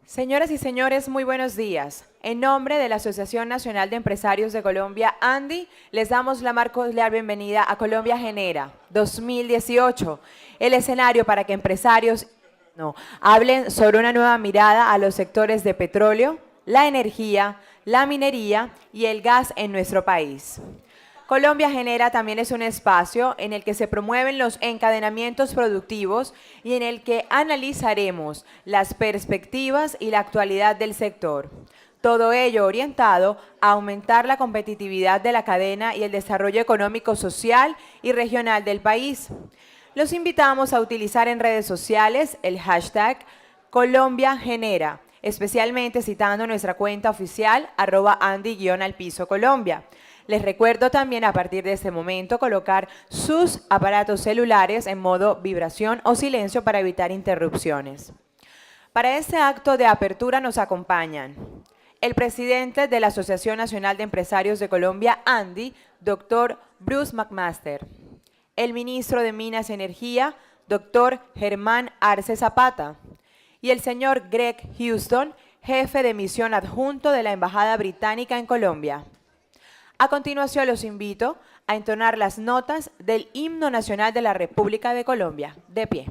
Señoras y señores, muy buenos días. En nombre de la Asociación Nacional de Empresarios de Colombia, ANDI, les damos la más cordial bienvenida a Colombia Genera 2018, el escenario para que empresarios hablen sobre una nueva mirada a los sectores de petróleo, la energía, la minería y el gas en nuestro país. Colombia Genera también es un espacio en el que se promueven los encadenamientos productivos y en el que analizaremos las perspectivas y la actualidad del sector. Todo ello orientado a aumentar la competitividad de la cadena y el desarrollo económico, social y regional del país. Los invitamos a utilizar en redes sociales el hashtag Colombia Genera, especialmente citando nuestra cuenta oficial @Andy_Colombia. Les recuerdo también a partir de este momento colocar sus aparatos celulares en modo vibración o silencio para evitar interrupciones. Para este acto de apertura nos acompañan el presidente de la Asociación Nacional de Empresarios de Colombia, ANDI, doctor Bruce McMaster, el ministro de Minas y Energía, doctor Germán Arce Zapata, y el señor Greg Houston, jefe de misión adjunto de la Embajada Británica en Colombia. A continuación los invito a entonar las notas del Himno Nacional de la República de Colombia. De pie.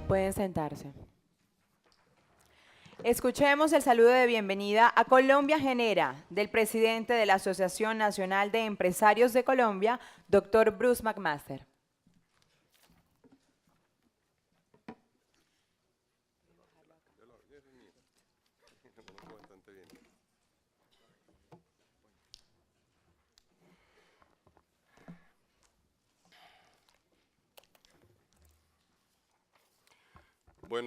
Pueden sentarse. Escuchemos el saludo de bienvenida a Colombia Genera del presidente de la Asociación Nacional de Empresarios de Colombia, doctor Bruce McMaster.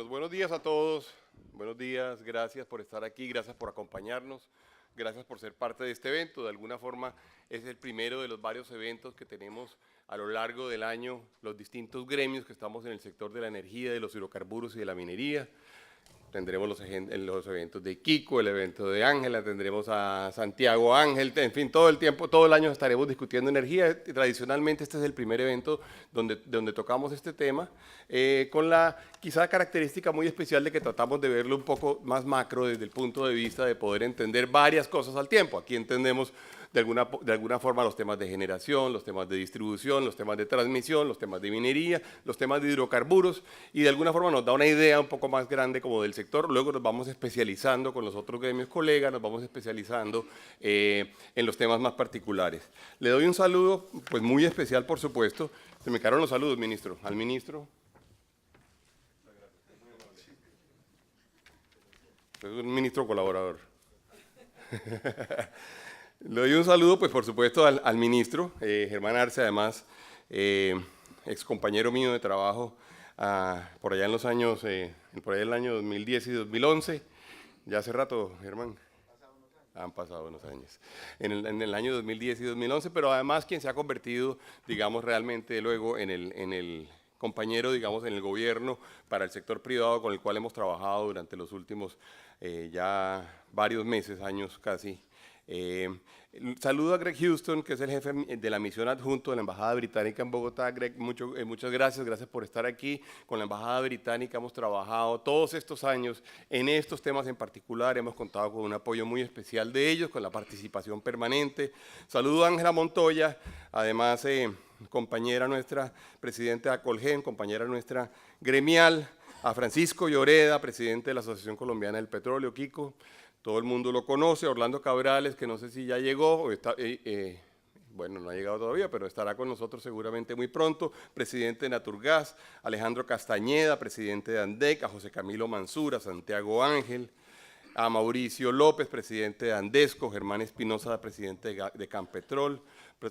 Buenos días a todos, buenos días, gracias por estar aquí, gracias por acompañarnos, gracias por ser parte de este evento. De alguna forma es el primero de los varios eventos que tenemos a lo largo del año, los distintos gremios que estamos en el sector de la energía, de los hidrocarburos y de la minería. Tendremos los eventos de Kiko, el evento de Ángela, tendremos a Santiago Ángel, en fin, todo el tiempo, todo el año estaremos discutiendo energía. Tradicionalmente este es el primer evento donde tocamos este tema, con la quizá característica muy especial de que tratamos de verlo un poco más macro desde el punto de vista de poder entender varias cosas al tiempo. Aquí entendemos de alguna forma los temas de generación, los temas de distribución, los temas de transmisión, los temas de minería, los temas de hidrocarburos, y de alguna forma nos da una idea un poco más grande como del sector. Luego nos vamos especializando con los otros gremios colegas, nos vamos especializando en los temas más particulares. Le doy un saludo pues muy especial, por supuesto. Se me quedaron los saludos, ministro. Al ministro. Es un ministro colaborador. Le doy un saludo, pues por supuesto, al ministro, Germán Arce, además, ex compañero mío de trabajo, por allá en los años, por allá en el año 2010 y 2011. Ya hace rato, Germán. Han pasado unos años. En el año 2010 y 2011, pero además quien se ha convertido, digamos, realmente luego en el compañero, digamos, en el gobierno para el sector privado con el cual hemos trabajado durante los últimos ya varios meses, años casi. Saludo a Greg Houston, que es el jefe de la misión adjunto de la Embajada Británica en Bogotá. Greg, muchas gracias por estar aquí. Con la Embajada Británica hemos trabajado todos estos años en estos temas en particular. Hemos contado con un apoyo muy especial de ellos, con la participación permanente. Saludo a Ángela Montoya, además compañera nuestra, presidenta de Acolgen, compañera nuestra gremial, a Francisco Lloreda, presidente de la Asociación Colombiana del Petróleo, Kiko. Todo el mundo lo conoce. Orlando Cabrales, que no sé si ya llegó, o está, bueno, no ha llegado todavía, pero estará con nosotros seguramente muy pronto. Presidente de Naturgas, Alejandro Castañeda, presidente de ANDEC, a José Camilo Mansura, a Santiago Ángel, a Mauricio López, presidente de Andesco, Germán Espinosa, presidente de Campetrol.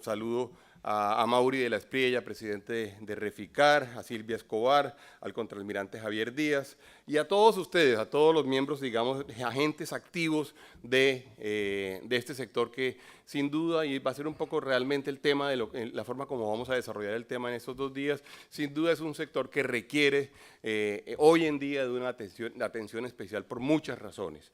Saludo a Mauri de la Espriella, presidente de Reficar, a Silvia Escobar, al contraalmirante Javier Díaz, y a todos ustedes, a todos los miembros, digamos, agentes activos de este sector que sin duda, y va a ser un poco realmente el tema de la forma como vamos a desarrollar el tema en estos 2 días, sin duda es un sector que requiere hoy en día de una atención especial por muchas razones.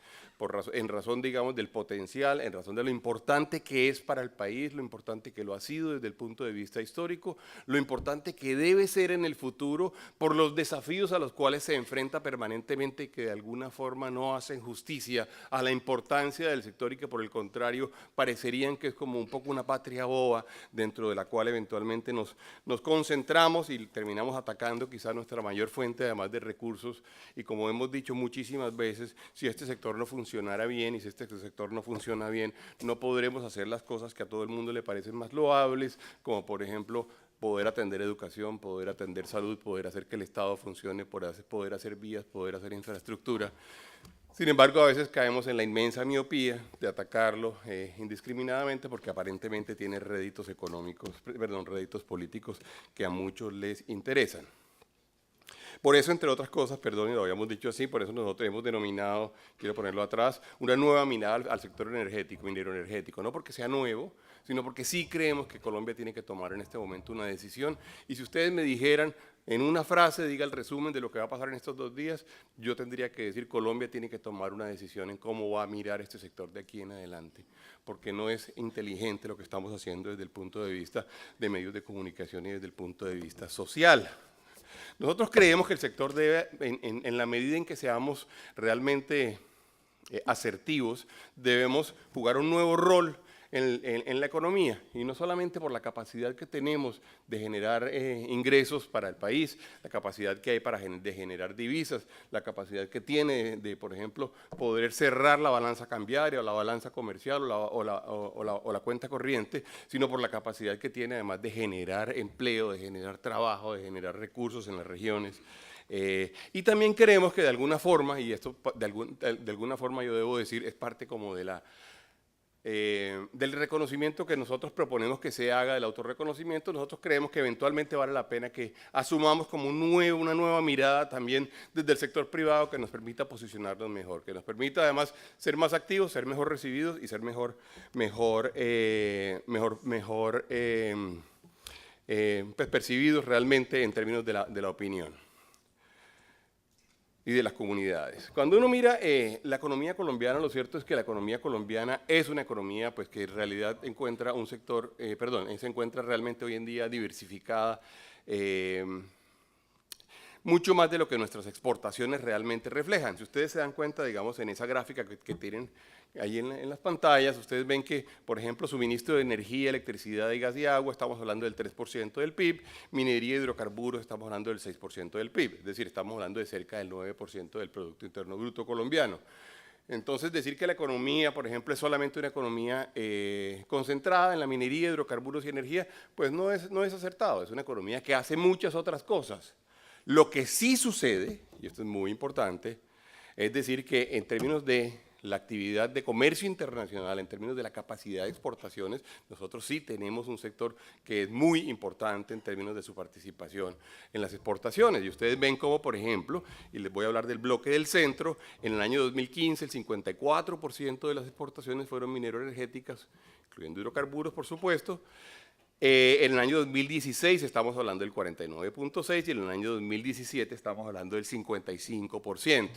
En razón, digamos, del potencial, en razón de lo importante que es para el país, lo importante que lo ha sido desde el punto de vista histórico, lo importante que debe ser en el futuro por los desafíos a los cuales se enfrenta permanentemente y que de alguna forma no hacen justicia a la importancia del sector y que por el contrario parecerían que es como un poco una patria boba dentro de la cual eventualmente nos concentramos y terminamos atacando quizá nuestra mayor fuente además de recursos, y como hemos dicho muchísimas veces, si este sector no funcionara bien y si este sector no funciona bien, no podremos hacer las cosas que a todo el mundo le parecen más loables, como por ejemplo poder atender educación, poder atender salud, poder hacer que el Estado funcione, poder hacer vías, poder hacer infraestructura. Sin embargo, a veces caemos en la inmensa miopía de atacarlo indiscriminadamente porque aparentemente tiene réditos políticos que a muchos les interesan. Por eso, entre otras cosas, perdón, y lo habíamos dicho así, por eso nosotros hemos denominado, quiero ponerlo atrás, una nueva mirada al sector energético, minero energético, no porque sea nuevo, sino porque sí creemos que Colombia tiene que tomar en este momento una decisión. Y si ustedes me dijeran, en una frase, diga el resumen de lo que va a pasar en estos 2 días, yo tendría que decir, Colombia tiene que tomar una decisión en cómo va a mirar este sector de aquí en adelante, porque no es inteligente lo que estamos haciendo desde el punto de vista de medios de comunicación y desde el punto de vista social. Nosotros creemos que el sector debe, en la medida en que seamos realmente asertivos, debemos jugar un nuevo rol en la economía, y no solamente por la capacidad que tenemos de generar ingresos para el país, la capacidad que hay de generar divisas, la capacidad que tiene de, por ejemplo, poder cerrar la balanza cambiaria o la balanza comercial o la cuenta corriente, sino por la capacidad que tiene además de generar empleo, de generar trabajo, de generar recursos en las regiones. Y también creemos que de alguna forma, y esto de alguna forma yo debo decir, es parte como de del reconocimiento que nosotros proponemos que se haga, del autorreconocimiento. Nosotros creemos que eventualmente vale la pena que asumamos como una nueva mirada también desde el sector privado que nos permita posicionarnos mejor, que nos permita además ser más activos, ser mejor recibidos y ser mejor pues percibidos realmente en términos de la opinión y de las comunidades. Cuando uno mira la economía colombiana, lo cierto es que la economía colombiana es una economía pues, que en realidad encuentra un sector, se encuentra realmente hoy en día diversificada, mucho más de lo que nuestras exportaciones realmente reflejan. Si ustedes se dan cuenta, digamos, en esa gráfica que tienen ahí en las pantallas, ustedes ven que, por ejemplo, suministro de energía, electricidad y gas y agua, estamos hablando del 3% del PIB, minería y hidrocarburos, estamos hablando del 6% del PIB, es decir, estamos hablando de cerca del 9% del Producto Interno Bruto colombiano. Entonces, decir que la economía, por ejemplo, es solamente una economía concentrada en la minería, hidrocarburos y energía, pues no es acertado, es una economía que hace muchas otras cosas. Lo que sí sucede, y esto es muy importante, es decir que en términos de la actividad de comercio internacional, en términos de la capacidad de exportaciones, nosotros sí tenemos un sector que es muy importante en términos de su participación en las exportaciones. Y ustedes ven como, por ejemplo, y les voy a hablar del bloque del centro, en el año 2015 el 54% de las exportaciones fueron minero-energéticas, incluyendo hidrocarburos, por supuesto. En el año 2016 estamos hablando del 49.6% y en el año 2017 estamos hablando del 55%.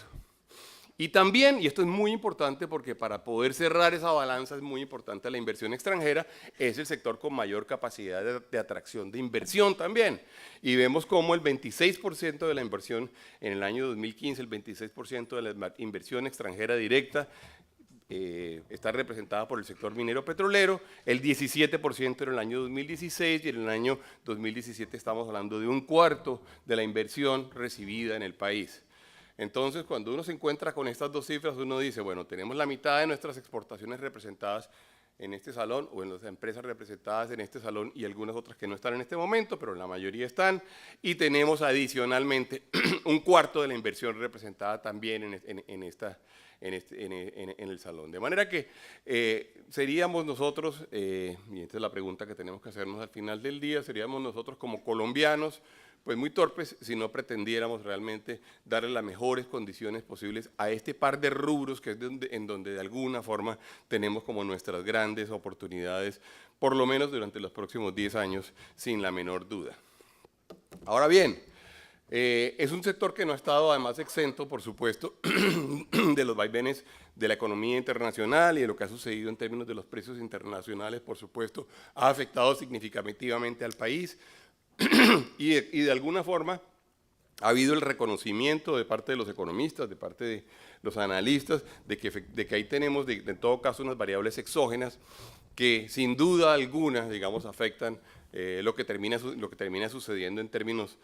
Y también, y esto es muy importante porque para poder cerrar esa balanza es muy importante la inversión extranjera, es el sector con mayor capacidad de atracción de inversión también. Y vemos cómo el 26% de la inversión en el año 2015, el 26% de la inversión extranjera directa, está representada por el sector minero petrolero, el 17% en el año 2016 y en el año 2017 estamos hablando de un cuarto de la inversión recibida en el país. Entonces, cuando uno se encuentra con estas dos cifras, uno dice, bueno, tenemos la mitad de nuestras exportaciones representadas en este salón o en las empresas representadas en este salón y algunas otras que no están en este momento, pero la mayoría están, y tenemos adicionalmente un cuarto de la inversión representada también en el salón. De manera que seríamos nosotros, y esta es la pregunta que tenemos que hacernos al final del día, seríamos nosotros como colombianos, pues muy torpes si no pretendiéramos realmente darle las mejores condiciones posibles a este par de rubros que es en donde de alguna forma tenemos como nuestras grandes oportunidades, por lo menos durante los próximos 10 años, sin la menor duda. Ahora bien, es un sector que no ha estado además exento, por supuesto, de los vaivenes de la economía internacional y de lo que ha sucedido en términos de los precios internacionales, por supuesto, ha afectado significativamente al país. Y de alguna forma ha habido el reconocimiento de parte de los economistas, de parte de los analistas, de que ahí tenemos, en todo caso, unas variables exógenas que sin duda alguna, digamos, afectan lo que termina sucediendo en términos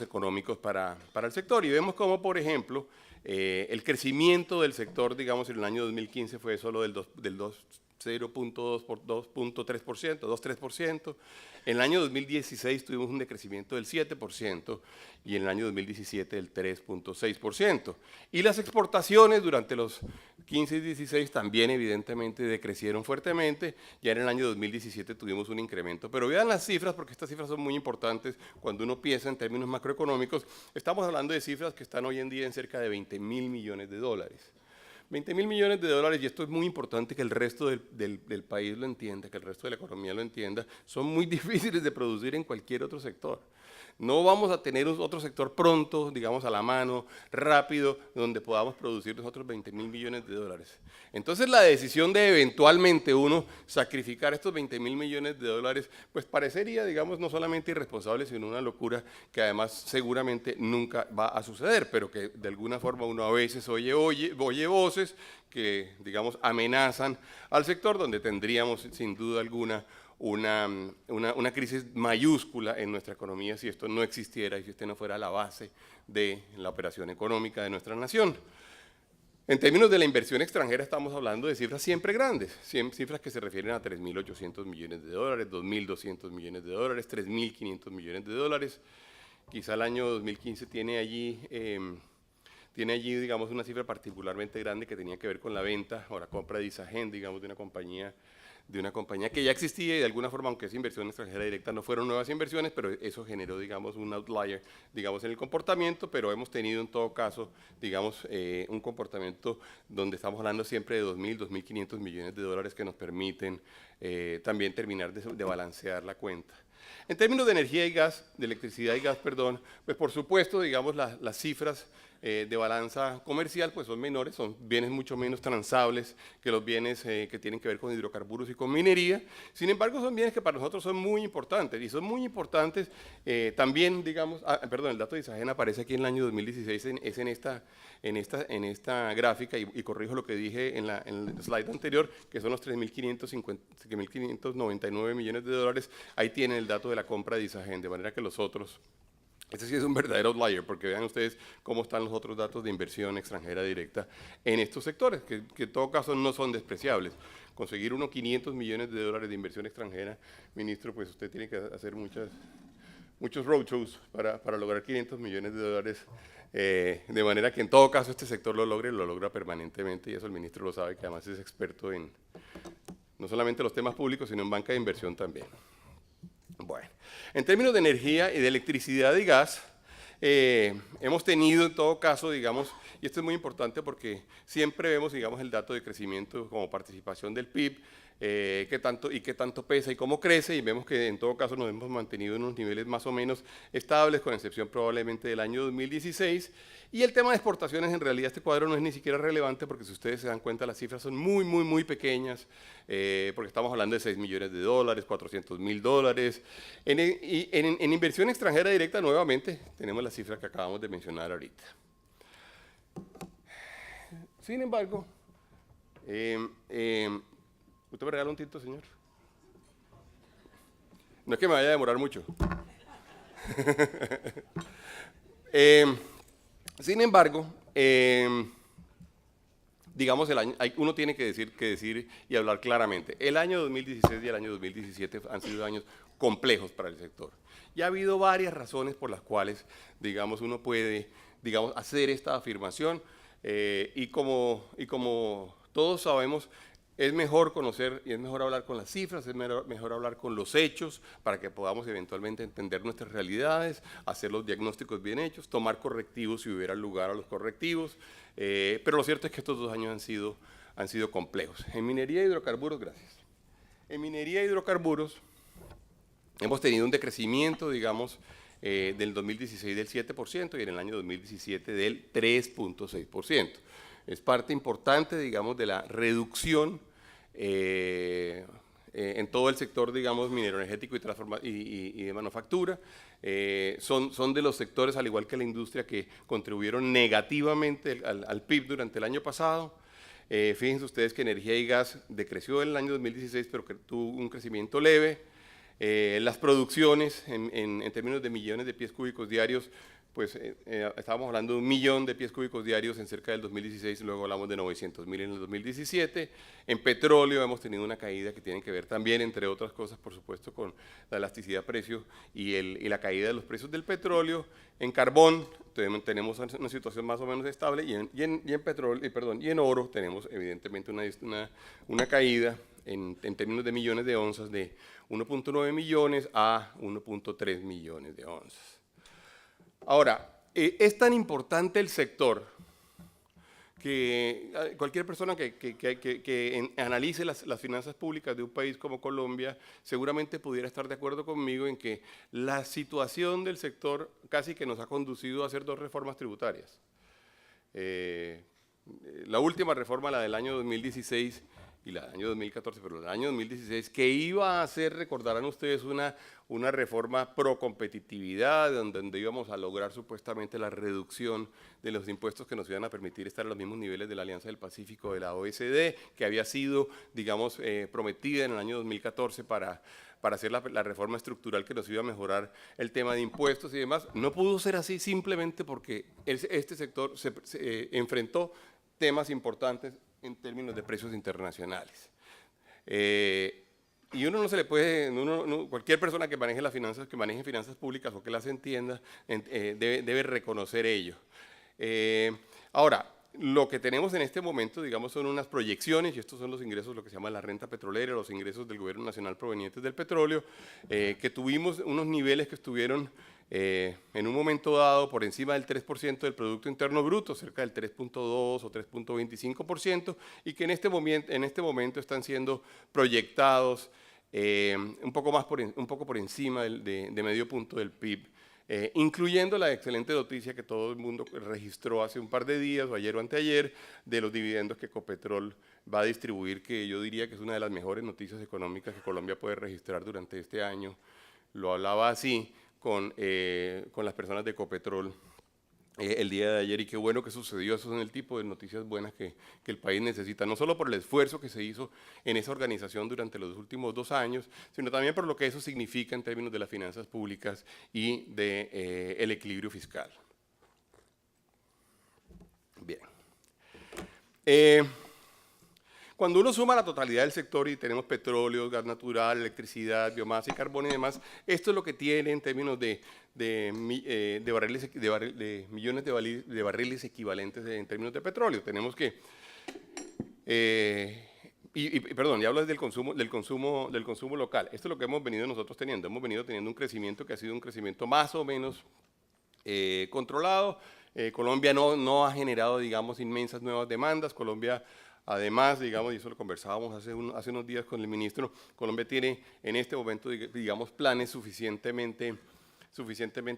económicos para el sector. Y vemos como, por ejemplo, el crecimiento del sector, digamos, en el año 2015 fue solo del 2.3%. En el año 2016 tuvimos un decrecimiento del 7% y en el año 2017 del 3.6%. Y las exportaciones durante los 15 y 16 también evidentemente decrecieron fuertemente. Ya en el año 2017 tuvimos un incremento. Pero vean las cifras porque estas cifras son muy importantes cuando uno piensa en términos macroeconómicos. Estamos hablando de cifras que están hoy en día en cerca de 20.000 millones de dólares. 20.000 millones de dólares, y esto es muy importante que el resto del país lo entienda, que el resto de la economía lo entienda, son muy difíciles de producir en cualquier otro sector. No vamos a tener otro sector pronto, digamos a la mano, rápido, donde podamos producir nosotros 20.000 millones de dólares. Entonces la decisión de eventualmente uno sacrificar estos 20.000 millones de dólares, pues parecería, digamos, no solamente irresponsable, sino una locura que además seguramente nunca va a suceder, pero que de alguna forma uno a veces oye voces que, digamos, amenazan al sector donde tendríamos sin duda alguna una crisis mayúscula en nuestra economía si esto no existiera y si este no fuera la base de la operación económica de nuestra nación. En términos de la inversión extranjera estamos hablando de cifras siempre grandes, cifras que se refieren a 3.800 millones de dólares, 2.200 millones de dólares, 3.500 millones de dólares. Quizá el año 2015 tiene allí, digamos, una cifra particularmente grande que tenía que ver con la venta o la compra de Isagen, digamos, de una compañía que ya existía y de alguna forma, aunque es inversión extranjera directa, no fueron nuevas inversiones, pero eso generó, digamos, un outlier, digamos, en el comportamiento, pero hemos tenido en todo caso, digamos, un comportamiento donde estamos hablando siempre de 2.000, 2.500 millones de dólares que nos permiten también terminar de balancear la cuenta. En términos de energía y gas, de electricidad y gas, perdón, pues por supuesto, digamos, las cifras de balanza comercial pues son menores, son bienes mucho menos transables que los bienes que tienen que ver con hidrocarburos y con minería. Sin embargo, son bienes que para nosotros son muy importantes y son muy importantes también, digamos, perdón, el dato de Isagen aparece aquí en el año 2016, es en esta gráfica y corrijo lo que dije en el slide anterior, que son los 3.599 millones de dólares. Ahí tienen el dato de la compra de Isagen, de manera que los otros, este sí es un verdadero outlier, porque vean ustedes cómo están los otros datos de inversión extranjera directa en estos sectores, que en todo caso no son despreciables. Conseguir unos 500 millones de dólares de inversión extranjera, ministro, pues usted tiene que hacer muchos roadshows para lograr 500 millones de dólares, de manera que en todo caso este sector lo logra permanentemente, y eso el ministro lo sabe, que además es experto en no solamente los temas públicos, sino en banca de inversión también. Bueno, en términos de energía y de electricidad y gas, hemos tenido en todo caso, digamos, y esto es muy importante porque siempre vemos, digamos, el dato de crecimiento como participación del PIB, qué tanto pesa y cómo crece, y vemos que en todo caso nos hemos mantenido en unos niveles más o menos estables, con excepción probablemente del año 2016, y el tema de exportaciones, en realidad este cuadro no es ni siquiera relevante porque si ustedes se dan cuenta las cifras son muy pequeñas, porque estamos hablando de 6 millones de dólares, 400 mil dólares. En inversión extranjera directa, nuevamente, tenemos la cifra que acabamos de mencionar ahorita. Sin embargo, ¿usted me regala un tinto, señor? No es que me vaya a demorar mucho. Sin embargo, digamos, uno tiene que decir y hablar claramente. El año 2016 y el año 2017 han sido años complejos para el sector. Y ha habido varias razones por las cuales, digamos, uno puede, digamos, hacer esta afirmación. Y como todos sabemos, es mejor conocer y es mejor hablar con las cifras, es mejor hablar con los hechos para que podamos eventualmente entender nuestras realidades, hacer los diagnósticos bien hechos, tomar correctivos si hubiera lugar a los correctivos. Pero lo cierto es que estos 2 años han sido complejos. En minería y hidrocarburos, gracias. En minería y hidrocarburos hemos tenido un decrecimiento, digamos, del 2016 del 7% y en el año 2017 del 3.6%. Es parte importante, digamos, de la reducción en todo el sector, digamos, minero energético y de manufactura. Son de los sectores, al igual que la industria, que contribuyeron negativamente al PIB durante el año pasado. Fíjense ustedes que energía y gas decreció en el año 2016, pero que tuvo un crecimiento leve. Las producciones, en términos de millones de pies cúbicos diarios, pues estábamos hablando de 1 millón de pies cúbicos diarios en cerca del 2016, luego hablamos de 900.000 en el 2017. En petróleo hemos tenido una caída que tiene que ver también, entre otras cosas, por supuesto, con la elasticidad de precio y la caída de los precios del petróleo. En carbón tenemos una situación más o menos estable y en oro tenemos evidentemente una caída en términos de millones de onzas de 1.9 millones a 1.3 millones de onzas. Ahora, es tan importante el sector que cualquier persona que analice las finanzas públicas de un país como Colombia seguramente pudiera estar de acuerdo conmigo en que la situación del sector casi que nos ha conducido a hacer 2 reformas tributarias. La última reforma, la del año 2016 y la del año 2014, pero el año 2016, que iba a ser, recordarán ustedes, una reforma pro competitividad, donde íbamos a lograr supuestamente la reducción de los impuestos que nos iban a permitir estar a los mismos niveles de la Alianza del Pacífico de la OECD, que había sido, digamos, prometida en el año 2014 para hacer la reforma estructural que nos iba a mejorar el tema de impuestos y demás. No pudo ser así simplemente porque este sector se enfrentó temas importantes en términos de precios internacionales. Y uno no se le puede, cualquier persona que maneje finanzas públicas o que las entienda, debe reconocer ello. Ahora, lo que tenemos en este momento, digamos, son unas proyecciones, y estos son los ingresos, lo que se llama la renta petrolera, los ingresos del gobierno nacional provenientes del petróleo, que tuvimos unos niveles que estuvieron en un momento dado por encima del 3% del Producto Interno Bruto, cerca del 3.2 o 3.25%, y que en este momento están siendo proyectados un poco por encima de medio punto del PIB, incluyendo la excelente noticia que todo el mundo registró hace un par de días, o ayer o anteayer, de los dividendos que Ecopetrol va a distribuir, que yo diría que es una de las mejores noticias económicas que Colombia puede registrar durante este año. Lo hablaba así con las personas de Ecopetrol el día de ayer, y qué bueno que sucedió. Esos son el tipo de noticias buenas que el país necesita, no solo por el esfuerzo que se hizo en esa organización durante los últimos 2 años, sino también por lo que eso significa en términos de las finanzas públicas y del equilibrio fiscal. Bien. Cuando uno suma la totalidad del sector y tenemos petróleo, gas natural, electricidad, biomasa y carbón y demás, esto es lo que tiene en términos de millones de barriles equivalentes en términos de petróleo. Tenemos que, perdón, ya hablo del consumo local. Esto es lo que hemos venido nosotros teniendo. Hemos venido teniendo un crecimiento que ha sido un crecimiento más o menos controlado. Colombia no ha generado, digamos, inmensas nuevas demandas. Colombia, además, digamos, y eso lo conversábamos hace unos días con el ministro, Colombia tiene en este momento, digamos, planes suficientemente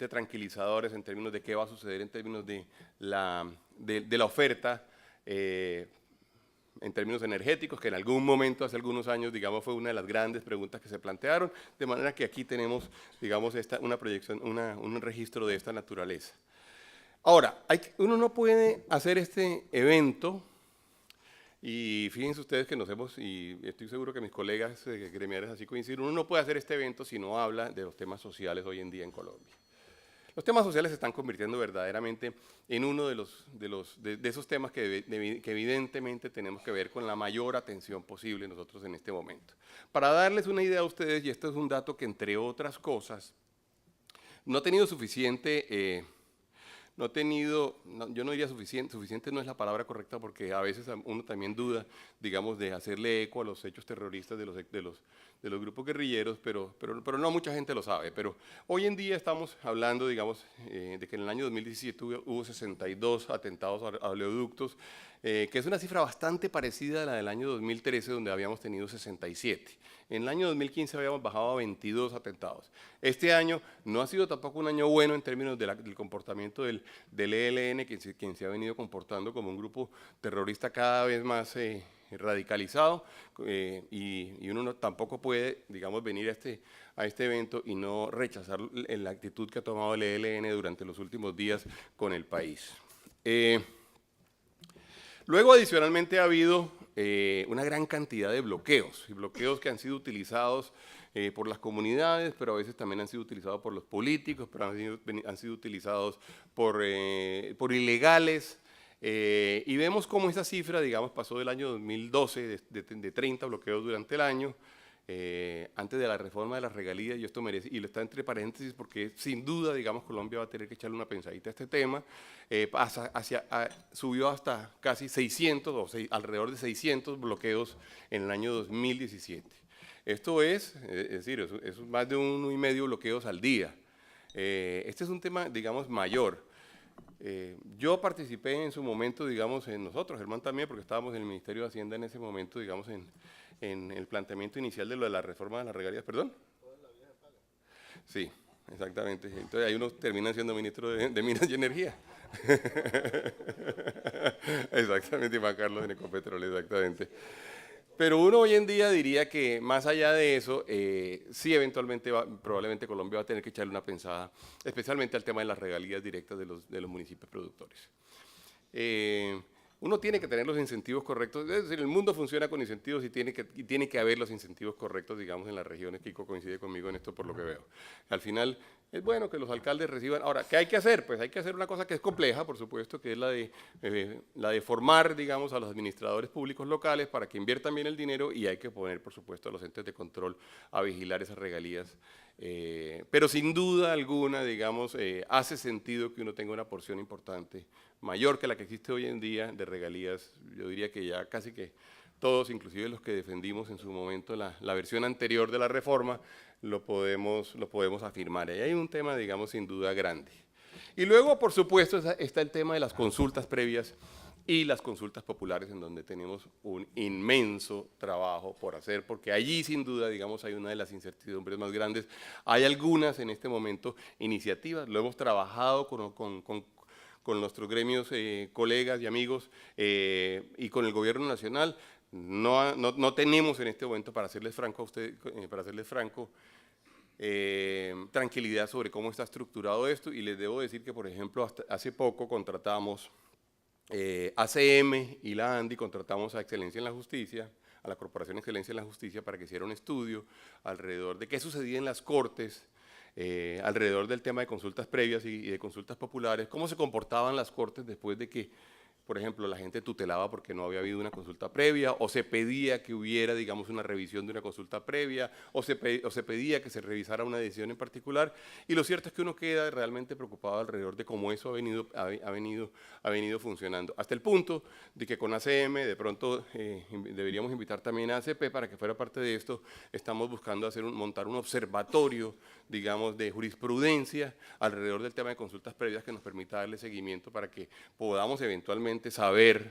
tranquilizadores en términos de qué va a suceder en términos de la oferta, en términos energéticos, que en algún momento, hace algunos años, digamos, fue una de las grandes preguntas que se plantearon, de manera que aquí tenemos, digamos, una proyección, un registro de esta naturaleza. Ahora, uno no puede hacer este evento, y fíjense ustedes que y estoy seguro que mis colegas gremiales así coinciden, uno no puede hacer este evento si no habla de los temas sociales hoy en día en Colombia. Los temas sociales se están convirtiendo verdaderamente en uno de esos temas que evidentemente tenemos que ver con la mayor atención posible nosotros en este momento. Para darles una idea a ustedes, y este es un dato que entre otras cosas no ha tenido suficiente... yo no diría suficiente no es la palabra correcta, porque a veces uno también duda, digamos, de hacerle eco a los hechos terroristas de los grupos guerrilleros, pero no mucha gente lo sabe. Pero hoy en día estamos hablando, digamos, de que en el año 2017 hubo 62 atentados a oleoductos, que es una cifra bastante parecida a la del año 2013, donde habíamos tenido 67. En el año 2015 habíamos bajado a 22 atentados. Este año no ha sido tampoco un año bueno en términos del comportamiento del ELN, quien se ha venido comportando como un grupo terrorista cada vez más radicalizado, y uno tampoco puede, digamos, venir a este evento y no rechazar la actitud que ha tomado el ELN durante los últimos días con el país. Luego, adicionalmente, ha habido una gran cantidad de bloqueos que han sido utilizados por las comunidades, pero a veces también han sido utilizados por los políticos, pero han sido utilizados por ilegales. Y vemos cómo esa cifra, digamos, pasó del año 2012 de 30 bloqueos durante el año, antes de la reforma de las regalías, y esto merece, y lo está entre paréntesis porque sin duda, digamos, Colombia va a tener que echarle una pensadita a este tema, subió hasta casi 600 alrededor de 600 bloqueos en el año 2017. Esto es decir, es más de 1,5 bloqueos al día. Este es un tema, digamos, mayor. Yo participé en su momento, digamos, nosotros, Germán también, porque estábamos en el Ministerio de Hacienda en ese momento, digamos, en el planteamiento inicial de lo de la reforma de las regalías. ¿Perdón? Sí, exactamente. Entonces ahí uno termina siendo ministro de Minas y Energía. Exactamente, Iván Carlos en Ecopetrol, exactamente. Pero uno hoy en día diría que más allá de eso, sí eventualmente, probablemente Colombia va a tener que echarle una pensada, especialmente al tema de las regalías directas de los municipios productores. Uno tiene que tener los incentivos correctos, es decir, el mundo funciona con incentivos y tiene que haber los incentivos correctos, digamos, en las regiones. Kiko coincide conmigo en esto por lo que veo. Al final, es bueno que los alcaldes reciban. Ahora, ¿qué hay que hacer? Pues hay que hacer una cosa que es compleja, por supuesto, que es la de formar, digamos, a los administradores públicos locales para que inviertan bien el dinero, y hay que poner, por supuesto, a los entes de control a vigilar esas regalías. Pero sin duda alguna, digamos, hace sentido que uno tenga una porción importante, mayor que la que existe hoy en día, de regalías. Yo diría que ya casi que todos, inclusive los que defendimos en su momento la versión anterior de la reforma, lo podemos afirmar. Ahí hay un tema, digamos, sin duda grande. Y luego, por supuesto, está el tema de las consultas previas y las consultas populares, en donde tenemos un inmenso trabajo por hacer, porque allí sin duda, digamos, hay una de las incertidumbres más grandes. Hay algunas en este momento iniciativas, lo hemos trabajado con nuestros gremios, colegas y amigos, y con el gobierno nacional. No tenemos en este momento, para serles franco a usted, tranquilidad sobre cómo está estructurado esto, y les debo decir que, por ejemplo, hasta hace poco contratamos ACM y la ANDI, contratamos a Excelencia en la Justicia, a la Corporación Excelencia en la Justicia, para que hiciera un estudio alrededor de qué sucedía en las Cortes, alrededor del tema de consultas previas y de consultas populares, cómo se comportaban las Cortes después de que, por ejemplo, la gente tutelaba porque no había habido una consulta previa, o se pedía que hubiera, digamos, una revisión de una consulta previa, o se pedía que se revisara una decisión en particular, y lo cierto es que uno queda realmente preocupado alrededor de cómo eso ha venido funcionando, hasta el punto de que con ACM de pronto deberíamos invitar también a ACP para que fuera parte de esto. Estamos buscando montar un observatorio, digamos, de jurisprudencia alrededor del tema de consultas previas que nos permita darle seguimiento para que podamos eventualmente saber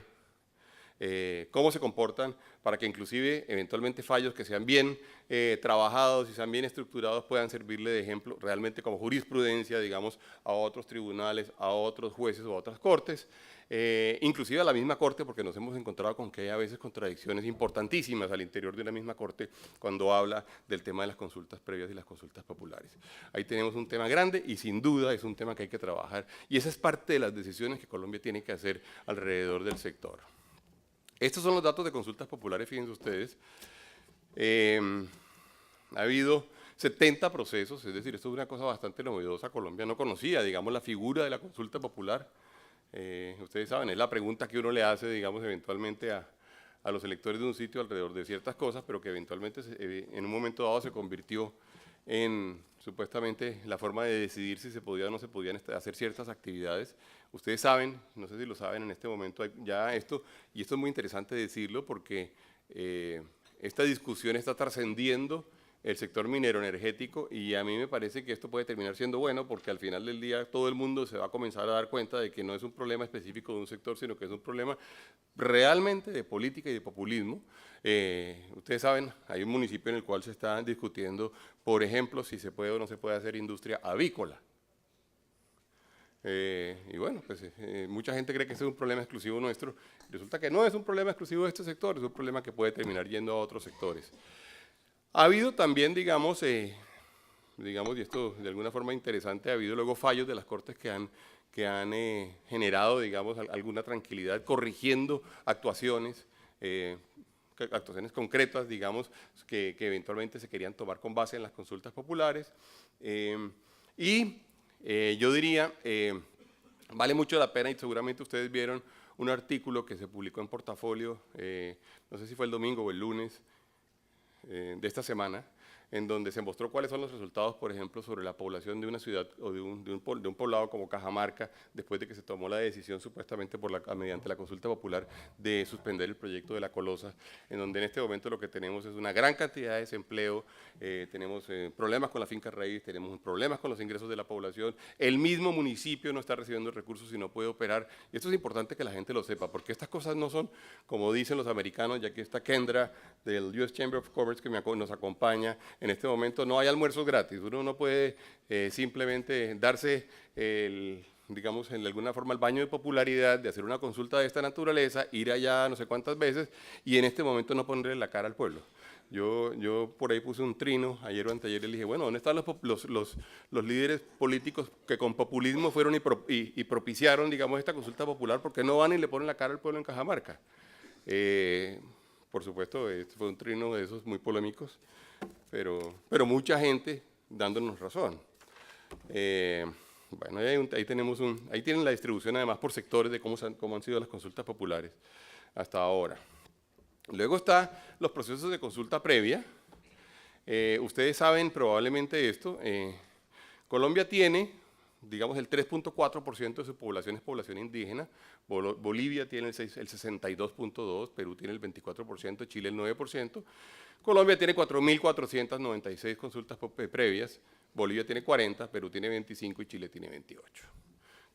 cómo se comportan, para que inclusive eventualmente fallos que sean bien trabajados y sean bien estructurados puedan servirle de ejemplo realmente como jurisprudencia, digamos, a otros tribunales, a otros jueces o a otras cortes, inclusive a la misma corte, porque nos hemos encontrado con que hay a veces contradicciones importantísimas al interior de una misma corte cuando habla del tema de las consultas previas y las consultas populares. Ahí tenemos un tema grande y sin duda es un tema que hay que trabajar, y esa es parte de las decisiones que Colombia tiene que hacer alrededor del sector. Estos son los datos de consultas populares, fíjense ustedes. Ha habido 70 procesos, es decir, esto es una cosa bastante novedosa. Colombia no conocía, digamos, la figura de la consulta popular. Ustedes saben, es la pregunta que uno le hace, digamos, eventualmente a los electores de un sitio alrededor de ciertas cosas, pero que eventualmente en un momento dado se convirtió en supuestamente la forma de decidir si se podía o no se podían hacer ciertas actividades. Ustedes saben, no sé si lo saben, en este momento hay ya esto, y esto es muy interesante decirlo porque esta discusión está trascendiendo el sector minero energético, y a mí me parece que esto puede terminar siendo bueno, porque al final del día todo el mundo se va a comenzar a dar cuenta de que no es un problema específico de un sector, sino que es un problema realmente de política y de populismo. Ustedes saben, hay un municipio en el cual se está discutiendo, por ejemplo, si se puede o no se puede hacer industria avícola. Y bueno, pues mucha gente cree que ese es un problema exclusivo nuestro. Resulta que no es un problema exclusivo de este sector, es un problema que puede terminar yendo a otros sectores. Ha habido también, digamos, y esto de alguna forma interesante, ha habido luego fallos de las Cortes que han generado, digamos, alguna tranquilidad, corrigiendo actuaciones concretas, digamos, que eventualmente se querían tomar con base en las consultas populares. Yo diría, vale mucho la pena, y seguramente ustedes vieron un artículo que se publicó en Portafolio, no sé si fue el domingo o el lunes de esta semana, en donde se mostró cuáles son los resultados, por ejemplo, sobre la población de una ciudad o de un poblado como Cajamarca, después de que se tomó la decisión supuestamente mediante la consulta popular de suspender el proyecto de La Colosa, en donde en este momento lo que tenemos es una gran cantidad de desempleo, tenemos problemas con la finca raíz, tenemos problemas con los ingresos de la población, el mismo municipio no está recibiendo recursos y no puede operar, y esto es importante que la gente lo sepa, porque estas cosas no son como dicen los americanos, ya que está Kendra del US Chamber of Commerce que nos acompaña. En este momento no hay almuerzos gratis, uno no puede simplemente darse, digamos, en alguna forma el baño de popularidad de hacer una consulta de esta naturaleza, ir allá no sé cuántas veces y en este momento no ponerle la cara al pueblo. Yo por ahí puse un trino ayer o anteayer y le dije, bueno, ¿dónde están los líderes políticos que con populismo fueron y propiciaron, digamos, esta consulta popular? Porque no van y le ponen la cara al pueblo en Cajamarca. Por supuesto, este fue un trino de esos muy polémicos, pero mucha gente dándonos razón. Bueno, ahí tienen la distribución además por sectores de cómo han sido las consultas populares hasta ahora. Luego están los procesos de consulta previa. Ustedes saben probablemente esto. Colombia tiene, digamos, el 3.4% de su población es población indígena, Bolivia tiene el 62.2%, Perú tiene el 24%, Chile el 9%, Colombia tiene 4.496 consultas previas, Bolivia tiene 40, Perú tiene 25 y Chile tiene 28.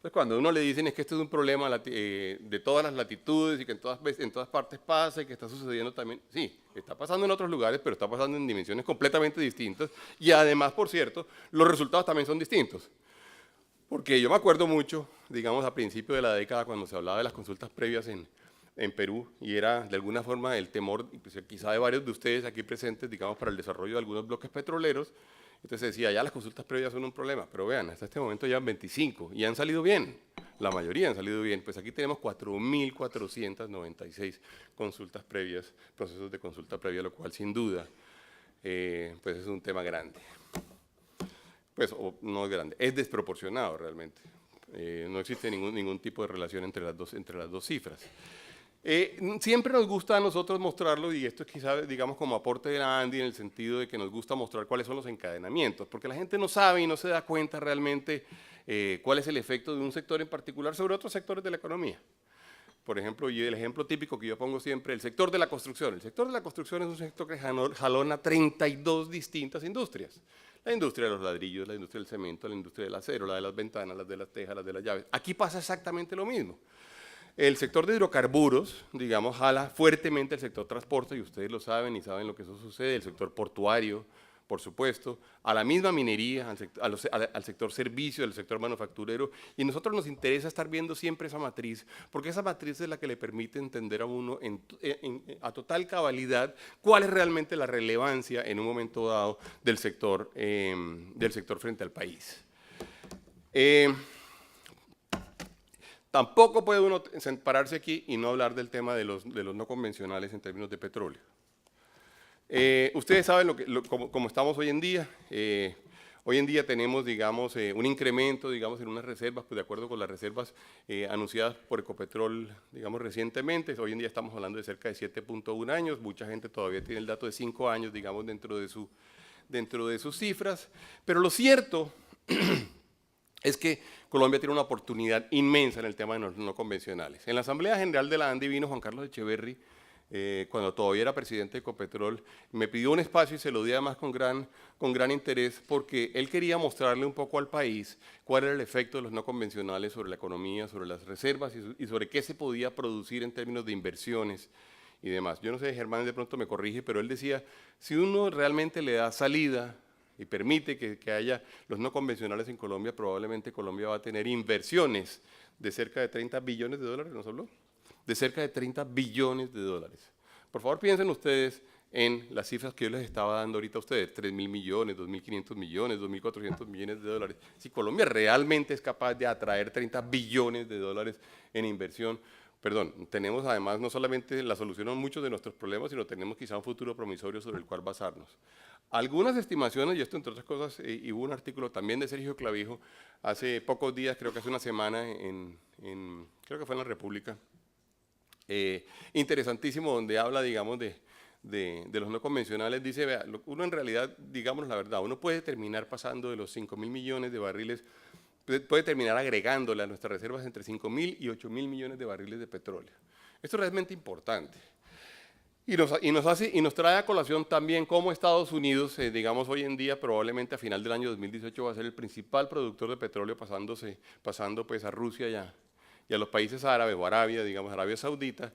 Entonces, cuando a uno le dicen es que esto es un problema de todas las latitudes y que en todas partes pasa y que está sucediendo también, sí, está pasando en otros lugares, pero está pasando en dimensiones completamente distintas y además, por cierto, los resultados también son distintos. Porque yo me acuerdo mucho, digamos, a principio de la década, cuando se hablaba de las consultas previas en Perú, y era de alguna forma el temor, pues, quizá de varios de ustedes aquí presentes, digamos, para el desarrollo de algunos bloques petroleros. Entonces se decía, ya las consultas previas son un problema, pero vean, hasta este momento ya han 25 y han salido bien, la mayoría han salido bien. Pues aquí tenemos 4.496 consultas previas, procesos de consulta previa, lo cual sin duda pues es un tema grande. Pues no es grande, es desproporcionado realmente. No existe ningún tipo de relación entre las dos cifras. Siempre nos gusta a nosotros mostrarlo, y esto es quizá, digamos, como aporte de la ANDI en el sentido de que nos gusta mostrar cuáles son los encadenamientos, porque la gente no sabe y no se da cuenta realmente cuál es el efecto de un sector en particular sobre otros sectores de la economía. Por ejemplo, y el ejemplo típico que yo pongo siempre, el sector de la construcción. El sector de la construcción es un sector que jalona 32 distintas industrias. La industria de los ladrillos, la industria del cemento, la industria del acero, la de las ventanas, las de las tejas, las de las llaves. Aquí pasa exactamente lo mismo. El sector de hidrocarburos, digamos, jala fuertemente el sector transporte, y ustedes lo saben y saben lo que eso sucede, el sector portuario, por supuesto, a la misma minería, al sector servicio, al sector manufacturero, y a nosotros nos interesa estar viendo siempre esa matriz, porque esa matriz es la que le permite entender a uno a total cabalidad cuál es realmente la relevancia en un momento dado del sector frente al país. Tampoco puede uno pararse aquí y no hablar del tema de los no convencionales en términos de petróleo. Ustedes saben cómo estamos hoy en día. Hoy en día tenemos, digamos, un incremento, digamos, en unas reservas, pues de acuerdo con las reservas anunciadas por Ecopetrol, digamos, recientemente. Hoy en día estamos hablando de cerca de 7.1 años. Mucha gente todavía tiene el dato de 5 años, digamos, dentro de sus cifras. Pero lo cierto es que Colombia tiene una oportunidad inmensa en el tema de los no convencionales. En la Asamblea General de la ANDI vino Juan Carlos Echeverry, cuando todavía era presidente de Ecopetrol, me pidió un espacio y se lo di además con gran interés, porque él quería mostrarle un poco al país cuál era el efecto de los no convencionales sobre la economía, sobre las reservas y sobre qué se podía producir en términos de inversiones y demás. Yo no sé, Germán de pronto me corrige, pero él decía, si uno realmente le da salida y permite que haya los no convencionales en Colombia, probablemente Colombia va a tener inversiones de cerca de 30 billones de dólares, ¿nos habló? De cerca de 30 billones de dólares. Por favor, piensen ustedes en las cifras que yo les estaba dando ahorita a ustedes, 3.000 millones, 2.500 millones, 2.400 millones de dólares. Si Colombia realmente es capaz de atraer 30 billones de dólares en inversión, tenemos además no solamente la solución a muchos de nuestros problemas, sino tenemos quizá un futuro promisorio sobre el cual basarnos. Algunas estimaciones, y esto entre otras cosas, y hubo un artículo también de Sergio Clavijo hace pocos días, creo que hace una semana, creo que fue en La República, interesantísimo, donde habla, digamos, de los no convencionales. Dice, vea, uno en realidad, digamos la verdad, uno puede terminar pasando de los 5.000 millones de barriles, puede terminar agregándole a nuestras reservas entre 5.000 y 8.000 millones de barriles de petróleo. Esto es realmente importante. Y nos trae a colación también cómo Estados Unidos, digamos hoy en día, probablemente a final del año 2018 va a ser el principal productor de petróleo, pasando pues a Rusia y a los países árabes, o Arabia, digamos Arabia Saudita,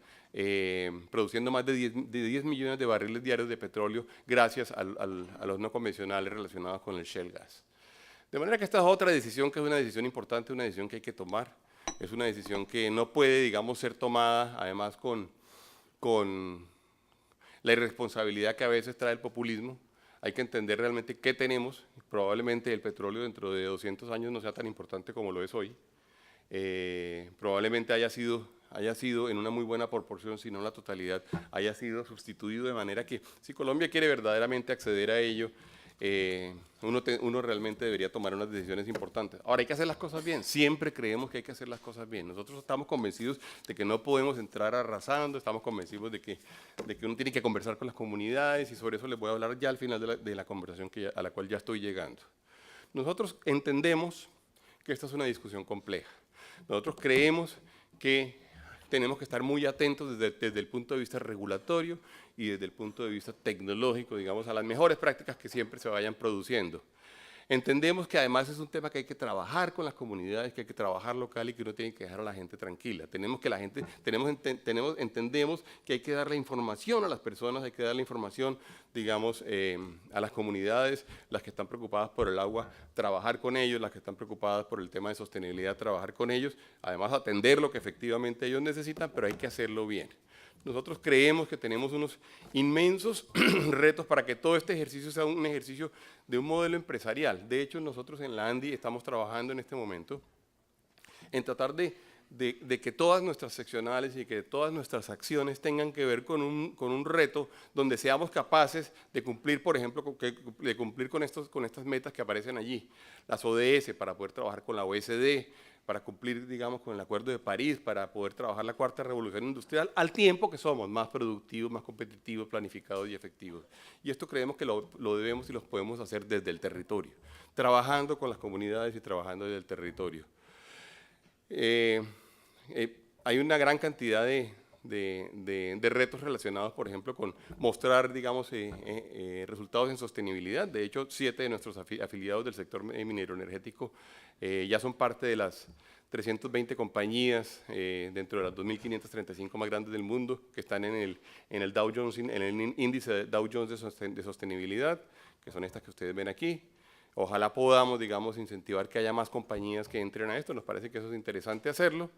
produciendo más de 10 millones de barriles diarios de petróleo gracias a los no convencionales relacionados con el shale gas. De manera que esta es otra decisión que es una decisión importante, una decisión que hay que tomar. Es una decisión que no puede, digamos, ser tomada además con la irresponsabilidad que a veces trae el populismo. Hay que entender realmente qué tenemos. Probablemente el petróleo dentro de 200 años no sea tan importante como lo es hoy. Probablemente haya sido en una muy buena proporción, si no en la totalidad, haya sido sustituido, de manera que si Colombia quiere verdaderamente acceder a ello, uno realmente debería tomar unas decisiones importantes. Ahora, hay que hacer las cosas bien, siempre creemos que hay que hacer las cosas bien. Nosotros estamos convencidos de que no podemos entrar arrasando, estamos convencidos de que uno tiene que conversar con las comunidades, y sobre eso les voy a hablar ya al final de la conversación a la cual ya estoy llegando. Nosotros entendemos que esta es una discusión compleja. Nosotros creemos que tenemos que estar muy atentos desde el punto de vista regulatorio y desde el punto de vista tecnológico, digamos, a las mejores prácticas que siempre se vayan produciendo. Entendemos que además es un tema que hay que trabajar con las comunidades, que hay que trabajar local y que uno tiene que dejar a la gente tranquila. Entendemos que hay que darle información a las personas, hay que darle información, digamos, a las comunidades, las que están preocupadas por el agua, trabajar con ellos, las que están preocupadas por el tema de sostenibilidad, trabajar con ellos, además atender lo que efectivamente ellos necesitan, pero hay que hacerlo bien. Nosotros creemos que tenemos unos inmensos retos para que todo este ejercicio sea un ejercicio de un modelo empresarial. De hecho, nosotros en la ANDI estamos trabajando en este momento en tratar de que todas nuestras seccionales y que todas nuestras acciones tengan que ver con un reto donde seamos capaces de cumplir, por ejemplo, de cumplir con estas metas que aparecen allí. Las ODS, para poder trabajar con la OECD, para cumplir, digamos, con el Acuerdo de París, para poder trabajar la cuarta revolución industrial, al tiempo que somos más productivos, más competitivos, planificados y efectivos. Y esto creemos que lo debemos y lo podemos hacer desde el territorio, trabajando con las comunidades y trabajando desde el territorio. Hay una gran cantidad de retos relacionados, por ejemplo, con mostrar, digamos, resultados en sostenibilidad. De hecho, 7 de nuestros afiliados del sector minero energético ya son parte de las 320 compañías dentro de las 2.535 más grandes del mundo que están en el Dow Jones, en el índice de Dow Jones de sostenibilidad, que son estas que ustedes ven aquí. Ojalá podamos, digamos, incentivar que haya más compañías que entren a esto. Nos parece que eso es interesante hacerlo.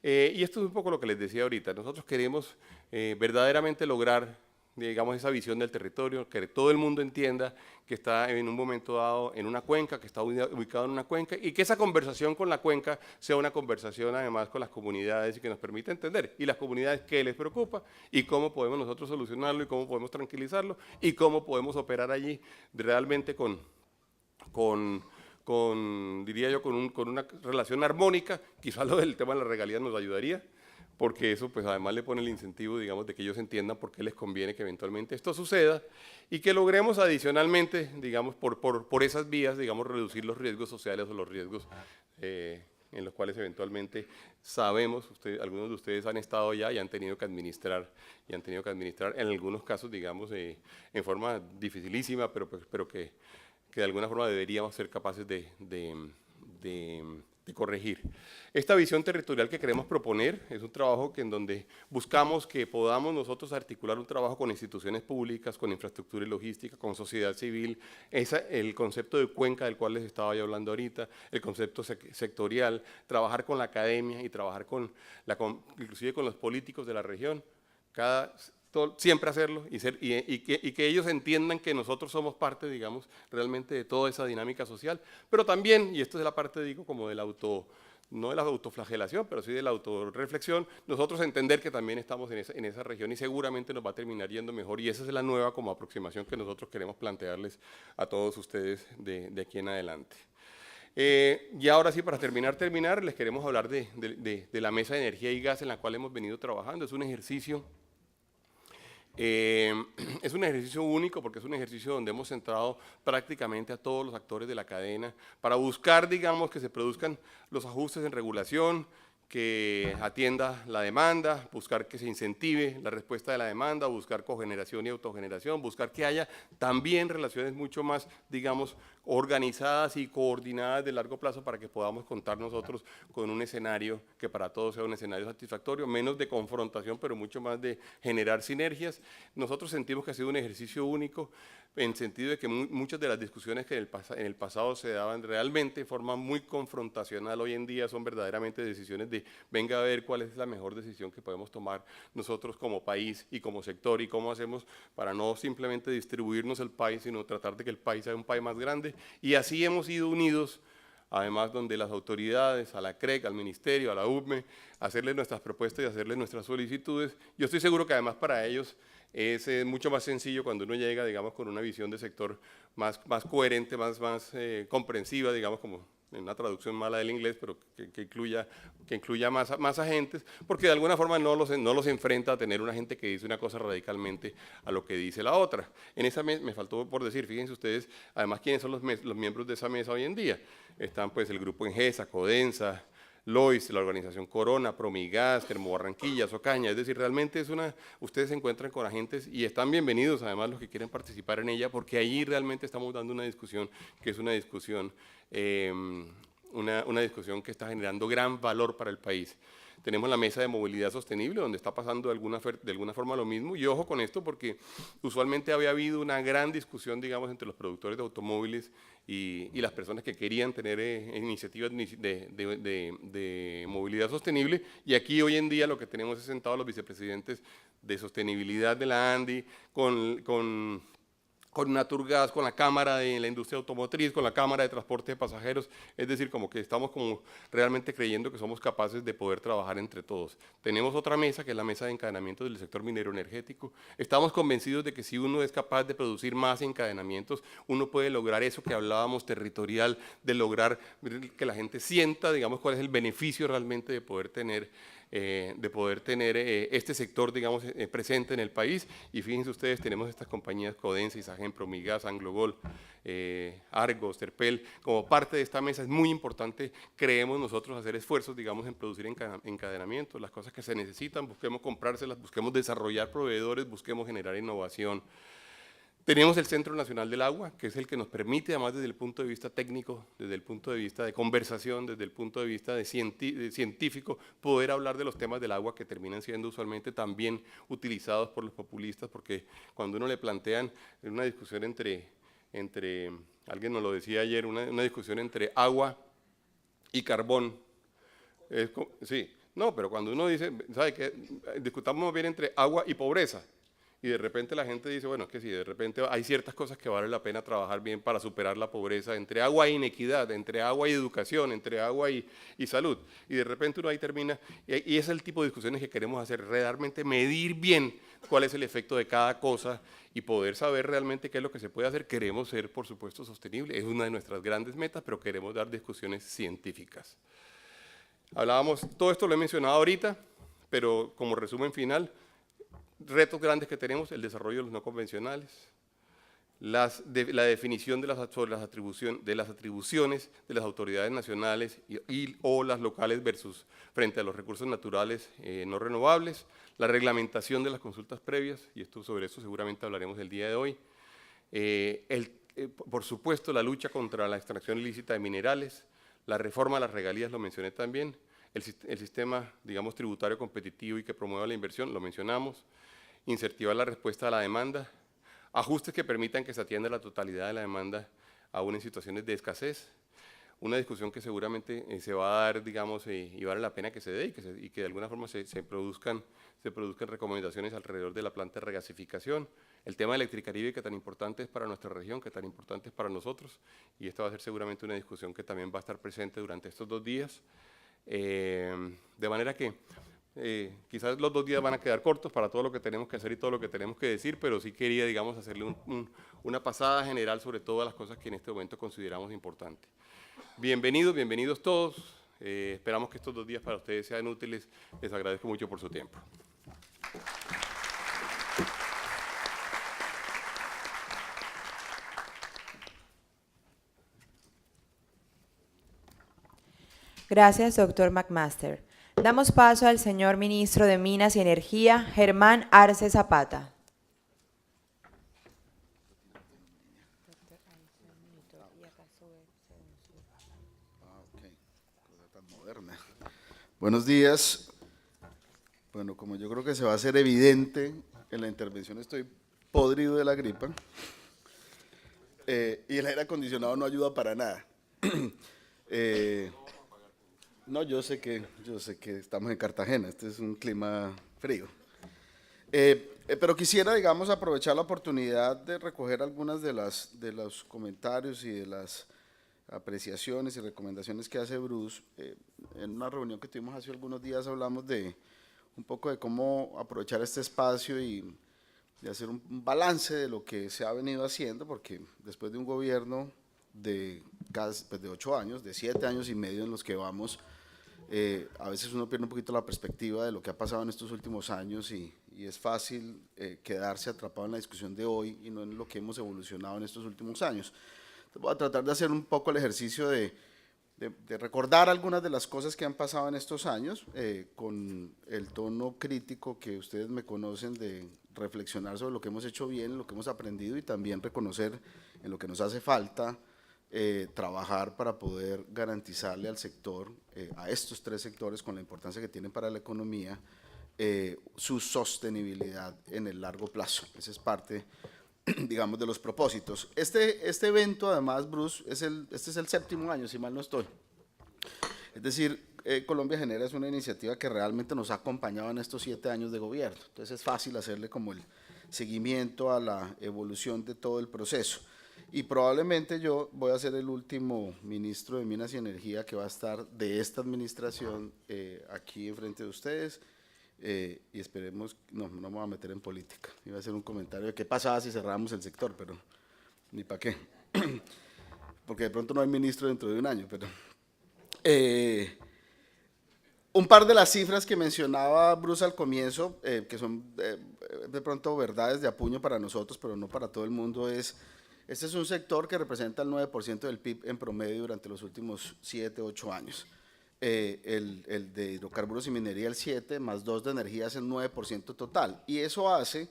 Y esto es un poco lo que les decía ahorita. Nosotros queremos verdaderamente lograr, digamos, esa visión del territorio, que todo el mundo entienda que está en un momento dado en una cuenca, que está ubicado en una cuenca, y que esa conversación con la cuenca sea una conversación además con las comunidades y que nos permita entender. Y las comunidades qué les preocupa y cómo podemos nosotros solucionarlo y cómo podemos tranquilizarlo y cómo podemos operar allí realmente diría yo, con una relación armónica. Quizás lo del tema de la regalía nos ayudaría, porque eso pues además le pone el incentivo, digamos, de que ellos entiendan por qué les conviene que eventualmente esto suceda y que logremos adicionalmente, digamos, por esas vías, digamos, reducir los riesgos sociales o los riesgos en los cuales eventualmente sabemos, algunos de ustedes han estado allá y han tenido que administrar, en algunos casos, digamos, en forma dificilísima, pero que de alguna forma deberíamos ser capaces de corregir. Esta visión territorial que queremos proponer es un trabajo en donde buscamos que podamos nosotros articular un trabajo con instituciones públicas, con infraestructura y logística, con sociedad civil, el concepto de cuenca del cual les estaba yo hablando ahorita, el concepto sectorial, trabajar con la academia y trabajar inclusive con los políticos de la región, siempre hacerlo y que ellos entiendan que nosotros somos parte, digamos, realmente de toda esa dinámica social, pero también, y esto es la parte, digo, como no de la autoflagelación, pero sí de la autorreflexión, nosotros entender que también estamos en esa región y seguramente nos va a terminar yendo mejor, y esa es la nueva como aproximación que nosotros queremos plantearles a todos ustedes de aquí en adelante. Y ahora sí, para terminar, les queremos hablar de la mesa de energía y gas en la cual hemos venido trabajando. Es un ejercicio único porque es un ejercicio donde hemos centrado prácticamente a todos los actores de la cadena para buscar, digamos, que se produzcan los ajustes en regulación, que atienda la demanda, buscar que se incentive la respuesta de la demanda, buscar cogeneración y autogeneración, buscar que haya también relaciones mucho más, digamos, organizadas y coordinadas de largo plazo para que podamos contar nosotros con un escenario que para todos sea un escenario satisfactorio, menos de confrontación, pero mucho más de generar sinergias. Nosotros sentimos que ha sido un ejercicio único en sentido de que muchas de las discusiones que en el pasado se daban realmente de forma muy confrontacional, hoy en día son verdaderamente decisiones de venga a ver cuál es la mejor decisión que podemos tomar nosotros como país y como sector y cómo hacemos para no simplemente distribuirnos el país, sino tratar de que el país sea un país más grande. Y así hemos ido unidos, además donde las autoridades, a la CREC, al Ministerio, a la UPME, hacerles nuestras propuestas y hacerles nuestras solicitudes. Yo estoy seguro que además para ellos es mucho más sencillo cuando uno llega, digamos, con una visión de sector más coherente, más comprensiva, digamos, como en una traducción mala del inglés, pero que incluya más agentes, porque de alguna forma no los enfrenta a tener una gente que dice una cosa radicalmente a lo que dice la otra. En esa mesa, me faltó por decir, fíjense ustedes, además, quiénes son los miembros de esa mesa hoy en día. Están pues el grupo Engesa, Codensa, Lois, la organización Corona, Promigas, Termobarranquilla, Socaña, es decir, realmente ustedes se encuentran con agentes y están bienvenidos además los que quieren participar en ella, porque allí realmente estamos dando una discusión que es una discusión que está generando gran valor para el país. Tenemos la mesa de movilidad sostenible, donde está pasando de alguna forma lo mismo, y ojo con esto porque usualmente había habido una gran discusión, digamos, entre los productores de automóviles y las personas que querían tener iniciativas de movilidad sostenible, y aquí hoy en día lo que tenemos es sentados los vicepresidentes de sostenibilidad de la ANDI, con Naturgas, con la Cámara de la Industria Automotriz, con la Cámara de Transporte de Pasajeros, es decir, como que estamos como realmente creyendo que somos capaces de poder trabajar entre todos. Tenemos otra mesa, que es la mesa de encadenamientos del sector minero energético. Estamos convencidos de que si uno es capaz de producir más encadenamientos, uno puede lograr eso que hablábamos territorial, de lograr que la gente sienta, digamos, cuál es el beneficio realmente de poder tener este sector, digamos, presente en el país. Y fíjense ustedes, tenemos estas compañías Codensa, Isagen, Promigas, Anglogol, Argos, Terpel, como parte de esta mesa. Es muy importante, creemos nosotros, hacer esfuerzos, digamos, en producir encadenamientos, las cosas que se necesitan, busquemos comprárselas, busquemos desarrollar proveedores, busquemos generar innovación. Tenemos el Centro Nacional del Agua, que es el que nos permite, además desde el punto de vista técnico, desde el punto de vista de conversación, desde el punto de vista de científico, poder hablar de los temas del agua que terminan siendo usualmente también utilizados por los populistas, porque cuando uno le plantean una discusión entre alguien nos lo decía ayer, una discusión entre agua y carbón. Sí, no, pero cuando uno dice, ¿sabe qué? Discutamos bien entre agua y pobreza. Y de repente la gente dice, bueno, es que sí, de repente hay ciertas cosas que vale la pena trabajar bien para superar la pobreza, entre agua e inequidad, entre agua y educación, entre agua y salud. Y de repente uno ahí termina, y ese es el tipo de discusiones que queremos hacer, realmente medir bien cuál es el efecto de cada cosa y poder saber realmente qué es lo que se puede hacer. Queremos ser, por supuesto, sostenibles, es una de nuestras grandes metas, pero queremos dar discusiones científicas. Hablábamos, todo esto lo he mencionado ahorita, pero como resumen final, retos grandes que tenemos: el desarrollo de los no convencionales, la definición sobre las atribuciones de las autoridades nacionales o las locales frente a los recursos naturales no renovables, la reglamentación de las consultas previas, y sobre eso seguramente hablaremos el día de hoy, por supuesto la lucha contra la extracción ilícita de minerales, la reforma a las regalías, lo mencioné también, el sistema, digamos, tributario competitivo y que promueva la inversión, lo mencionamos, incentivar la respuesta a la demanda, ajustes que permitan que se atienda la totalidad de la demanda aún en situaciones de escasez, una discusión que seguramente se va a dar, digamos, y vale la pena que se dé y que de alguna forma se produzcan recomendaciones alrededor de la planta de regasificación, el tema de Electricaribe, que tan importante es para nuestra región, que tan importante es para nosotros, y esta va a ser seguramente una discusión que también va a estar presente durante estos 2 días, de manera que quizás los 2 días van a quedar cortos para todo lo que tenemos que hacer y todo lo que tenemos que decir, pero sí quería, digamos, hacerle una pasada general sobre todas las cosas que en este momento consideramos importantes. Bienvenidos todos. Esperamos que estos 2 días para ustedes sean útiles. Les agradezco mucho por su tiempo. Gracias, doctor McMaster. Damos paso al señor ministro de Minas y Energía, Germán Arce Zapata. Buenos días. Bueno, como yo creo que se va a hacer evidente en la intervención, estoy podrido de la gripa y el aire acondicionado no ayuda para nada. No, yo sé que estamos en Cartagena, este es un clima frío. Pero quisiera, digamos, aprovechar la oportunidad de recoger algunas de los comentarios y de las apreciaciones y recomendaciones que hace Bruce. En una reunión que tuvimos hace algunos días hablamos de un poco de cómo aprovechar este espacio y de hacer un balance de lo que se ha venido haciendo, porque después de un gobierno de 8 años, de 7 años y medio en los que vamos, a veces uno pierde un poquito la perspectiva de lo que ha pasado en estos últimos años y es fácil quedarse atrapado en la discusión de hoy y no en lo que hemos evolucionado en estos últimos años. Entonces voy a tratar de hacer un poco el ejercicio de de recordar algunas de las cosas que han pasado en estos años, con el tono crítico que ustedes me conocen de reflexionar sobre lo que hemos hecho bien, lo que hemos aprendido y también reconocer en lo que nos hace falta trabajar para poder garantizarle al sector, a estos tres sectores con la importancia que tienen para la economía, su sostenibilidad en el largo plazo. Esa es parte, digamos, de los propósitos. Este evento, además, Bruce, este es el 7º año, si mal no estoy. Es decir, Colombia Genera es una iniciativa que realmente nos ha acompañado en estos 7 años de gobierno. Entonces es fácil hacerle como el seguimiento a la evolución de todo el proceso. Y probablemente yo voy a ser el último ministro de Minas y Energía que va a estar de esta administración aquí enfrente de ustedes. Y esperemos, no me voy a meter en política, iba a hacer un comentario de qué pasaba si cerrábamos el sector, pero ni para qué, porque de pronto no hay ministro dentro de un año, pero un par de las cifras que mencionaba Bruce al comienzo, que son de pronto verdades de apuño para nosotros, pero no para todo el mundo, este es un sector que representa el 9% del PIB en promedio durante los últimos 7, 8 años. El de hidrocarburos y minería el 7, más 2 de energía es el 9% total. Y eso hace,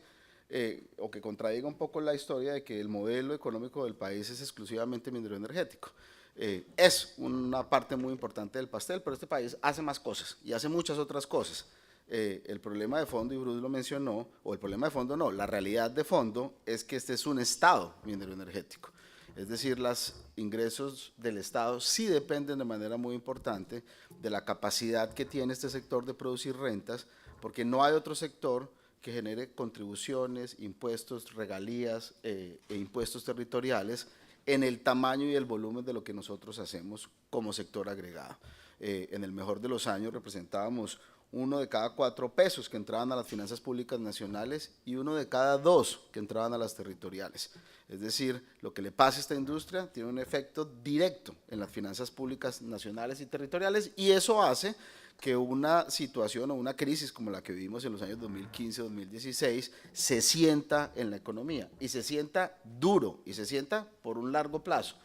o que contradiga un poco la historia de que el modelo económico del país es exclusivamente minero energético. Es una parte muy importante del pastel, pero este país hace más cosas y hace muchas otras cosas. El problema de fondo, y Bruce lo mencionó, o el problema de fondo no, la realidad de fondo es que este es un estado minero energético. Es decir, los ingresos del Estado sí dependen de manera muy importante de la capacidad que tiene este sector de producir rentas, porque no hay otro sector que genere contribuciones, impuestos, regalías e impuestos territoriales en el tamaño y el volumen de lo que nosotros hacemos como sector agregado. En el mejor de los años representábamos 1 de cada 4 pesos que entraban a las finanzas públicas nacionales y 1 de cada 2 que entraban a las territoriales. Es decir, lo que le pasa a esta industria tiene un efecto directo en las finanzas públicas nacionales y territoriales, y eso hace que una situación o una crisis como la que vivimos en los años 2015-2016 se sienta en la economía, y se sienta duro, y se sienta por un largo plazo.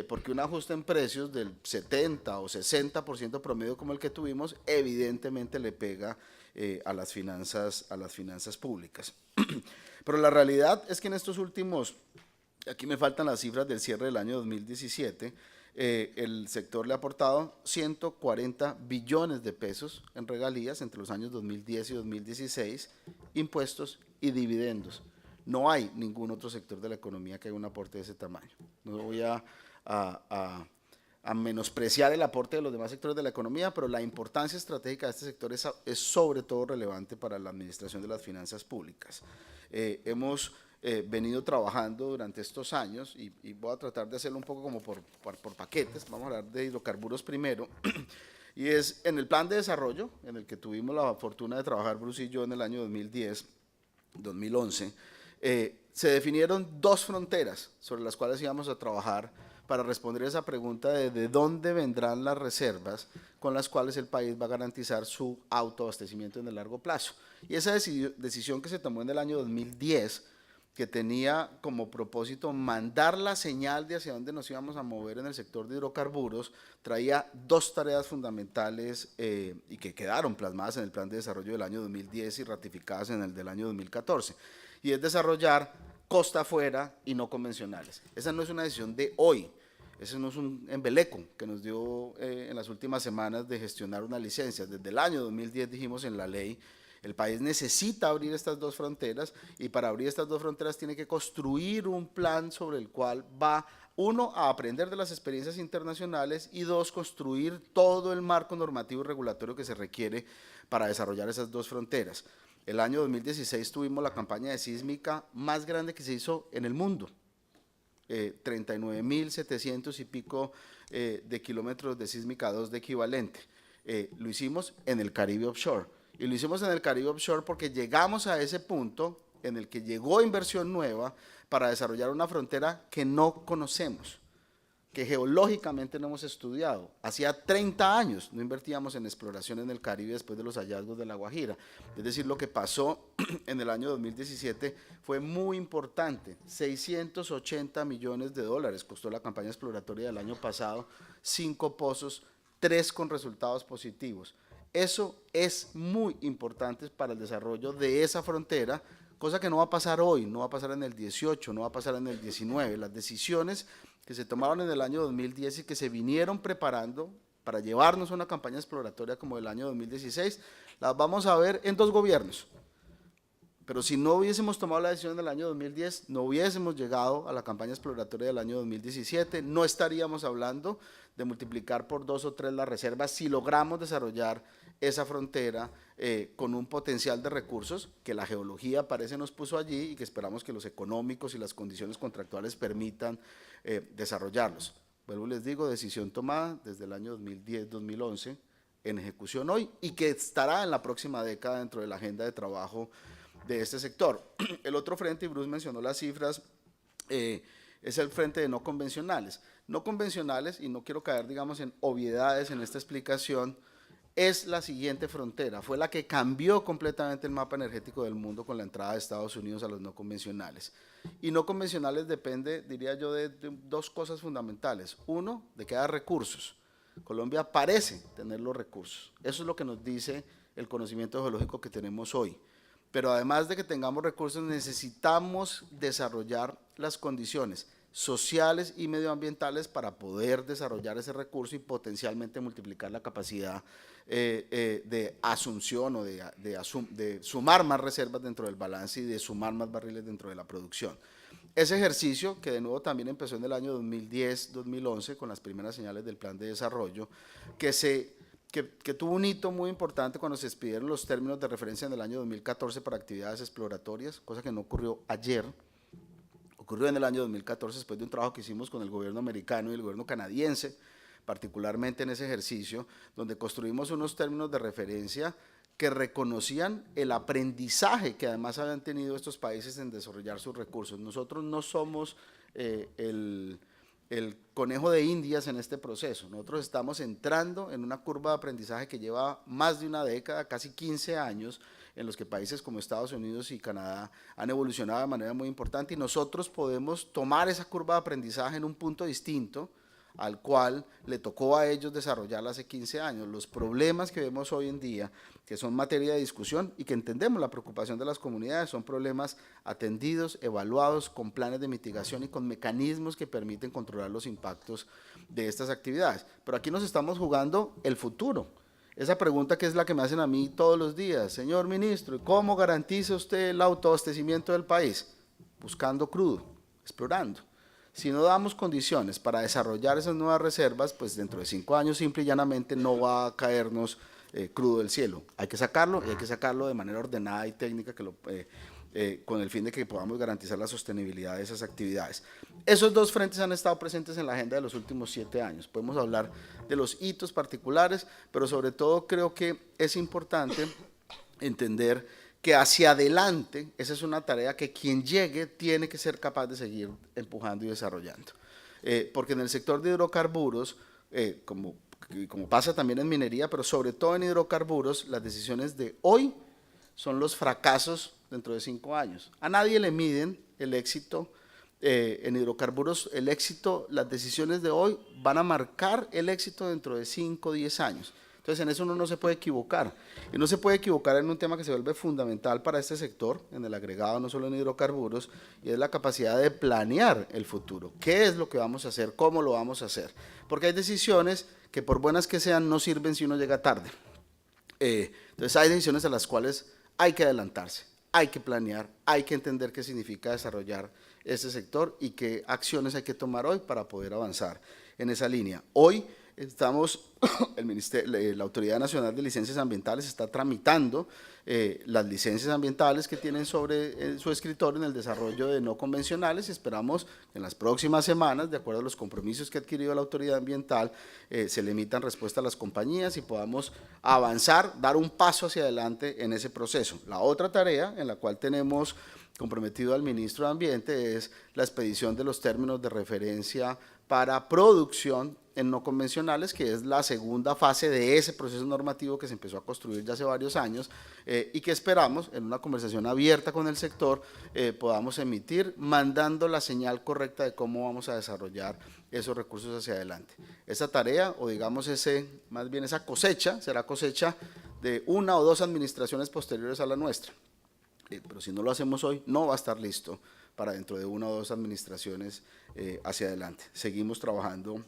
Porque un ajuste en precios del 70 o 60% promedio como el que tuvimos, evidentemente le pega a las finanzas públicas. Pero la realidad es que en estos últimos, aquí me faltan las cifras del cierre del año 2017, el sector le ha aportado 140 billones de pesos en regalías entre los años 2010 y 2016, impuestos y dividendos. No hay ningún otro sector de la economía que haga un aporte de ese tamaño. No voy a menospreciar el aporte de los demás sectores de la economía, pero la importancia estratégica de este sector es sobre todo relevante para la administración de las finanzas públicas. Hemos venido trabajando durante estos años, y voy a tratar de hacerlo un poco como por paquetes. Vamos a hablar de hidrocarburos primero, y es en el plan de desarrollo, en el que tuvimos la fortuna de trabajar Bruce y yo en el año 2010, 2011, se definieron 2 fronteras sobre las cuales íbamos a trabajar para responder esa pregunta de dónde vendrán las reservas con las cuales el país va a garantizar su autoabastecimiento en el largo plazo. Y esa decisión que se tomó en el año 2010, que tenía como propósito mandar la señal de hacia dónde nos íbamos a mover en el sector de hidrocarburos, traía 2 tareas fundamentales y que quedaron plasmadas en el plan de desarrollo del año 2010 y ratificadas en el del año 2014, y es desarrollar costa afuera y no convencionales. Esa no es una decisión de hoy, ese no es un embeleco que nos dio en las últimas semanas de gestionar una licencia. Desde el año 2010 dijimos en la ley, el país necesita abrir estas 2 fronteras, y para abrir estas 2 fronteras tiene que construir un plan sobre el cual va, 1, a aprender de las experiencias internacionales, y 2, construir todo el marco normativo y regulatorio que se requiere para desarrollar esas 2 fronteras. El año 2016 tuvimos la campaña de sísmica más grande que se hizo en el mundo, 39.700 y pico de kilómetros de sísmica 2 de equivalente. Lo hicimos en el Caribe Offshore, y lo hicimos en el Caribe Offshore porque llegamos a ese punto en el que llegó inversión nueva para desarrollar una frontera que no conocemos. que geológicamente no hemos estudiado. Hacía 30 años no invertíamos en exploración en el Caribe después de los hallazgos de La Guajira. Es decir, lo que pasó en el año 2017 fue muy importante. 680 millones de dólares costó la campaña exploratoria del año pasado, 5 pozos, 3 con resultados positivos. Eso es muy importante para el desarrollo de esa frontera, cosa que no va a pasar hoy, no va a pasar en el 18, no va a pasar en el 19. Las decisiones que se tomaron en el año 2010 y que se vinieron preparando para llevarnos a una campaña exploratoria como el año 2016, las vamos a ver en 2 gobiernos. Pero si no hubiésemos tomado la decisión del año 2010, no hubiésemos llegado a la campaña exploratoria del año 2017, no estaríamos hablando de multiplicar por 2 o 3 las reservas si logramos desarrollar esa frontera con un potencial de recursos que la geología parece nos puso allí y que esperamos que los económicos y las condiciones contractuales permitan desarrollarlos. Vuelvo y les digo, decisión tomada desde el año 2010-2011 en ejecución hoy y que estará en la próxima década dentro de la agenda de trabajo de este sector. El otro frente, y Bruce mencionó las cifras, es el frente de no convencionales. No convencionales, y no quiero caer, digamos, en obviedades en esta explicación, es la siguiente frontera, fue la que cambió completamente el mapa energético del mundo con la entrada de Estados Unidos a los no convencionales. Y no convencionales depende, diría yo, de 2 cosas fundamentales. Uno, de que haya recursos. Colombia parece tener los recursos. Eso es lo que nos dice el conocimiento geológico que tenemos hoy. Pero además de que tengamos recursos, necesitamos desarrollar las condiciones sociales y medioambientales para poder desarrollar ese recurso y potencialmente multiplicar la capacidad de asunción o de sumar más reservas dentro del balance y de sumar más barriles dentro de la producción. Ese ejercicio, que de nuevo también empezó en el año 2010-2011 con las primeras señales del plan de desarrollo, que tuvo un hito muy importante cuando se expidieron los términos de referencia en el año 2014 para actividades exploratorias, cosa que no ocurrió ayer, ocurrió en el año 2014 después de un trabajo que hicimos con el gobierno americano y el gobierno canadiense, particularmente en ese ejercicio, donde construimos unos términos de referencia que reconocían el aprendizaje que además habían tenido estos países en desarrollar sus recursos. Nosotros no somos el conejo de Indias en este proceso. Nosotros estamos entrando en una curva de aprendizaje que lleva más de una década, casi 15 años, en los que países como Estados Unidos y Canadá han evolucionado de manera muy importante y nosotros podemos tomar esa curva de aprendizaje en un punto distinto al cual le tocó a ellos desarrollarla hace 15 años. Los problemas que vemos hoy en día, que son materia de discusión y que entendemos la preocupación de las comunidades, son problemas atendidos, evaluados, con planes de mitigación y con mecanismos que permiten controlar los impactos de estas actividades. Pero aquí nos estamos jugando el futuro. Esa pregunta que es la que me hacen a mí todos los días, señor ministro, ¿cómo garantiza usted el autoabastecimiento del país? Buscando crudo, explorando. Si no damos condiciones para desarrollar esas nuevas reservas, pues dentro de 5 años simple y llanamente no va a caernos crudo del cielo. Hay que sacarlo y hay que sacarlo de manera ordenada y técnica con el fin de que podamos garantizar la sostenibilidad de esas actividades. Esos 2 frentes han estado presentes en la agenda de los últimos 7 años. Podemos hablar de los hitos particulares, pero sobre todo creo que es importante entender que hacia adelante, esa es una tarea que quien llegue tiene que ser capaz de seguir empujando y desarrollando. Porque en el sector de hidrocarburos, como pasa también en minería, pero sobre todo en hidrocarburos, las decisiones de hoy son los fracasos dentro de 5 años. A nadie le miden el éxito en hidrocarburos, las decisiones de hoy van a marcar el éxito dentro de 5 o 10 años. Entonces, en eso uno no se puede equivocar. Y no se puede equivocar en un tema que se vuelve fundamental para este sector, en el agregado, no solo en hidrocarburos, y es la capacidad de planear el futuro. ¿Qué es lo que vamos a hacer? ¿Cómo lo vamos a hacer? Porque hay decisiones que, por buenas que sean, no sirven si uno llega tarde. Entonces, hay decisiones a las cuales hay que adelantarse, hay que planear, hay que entender qué significa desarrollar este sector y qué acciones hay que tomar hoy para poder avanzar en esa línea. Hoy estamos, la Autoridad Nacional de Licencias Ambientales está tramitando las licencias ambientales que tienen sobre su escritorio en el desarrollo de no convencionales y esperamos que en las próximas semanas, de acuerdo a los compromisos que ha adquirido la Autoridad Ambiental, se le emitan respuesta a las compañías y podamos avanzar, dar un paso hacia adelante en ese proceso. La otra tarea en la cual tenemos comprometido al ministro de Ambiente es la expedición de los términos de referencia para producción en no convencionales, que es la segunda fase de ese proceso normativo que se empezó a construir ya hace varios años y que esperamos, en una conversación abierta con el sector, podamos emitir, mandando la señal correcta de cómo vamos a desarrollar esos recursos hacia adelante. Esa tarea, o digamos más bien esa cosecha, será cosecha de una o dos administraciones posteriores a la nuestra. Pero si no lo hacemos hoy, no va a estar listo para dentro de una o dos administraciones hacia adelante. Seguimos trabajando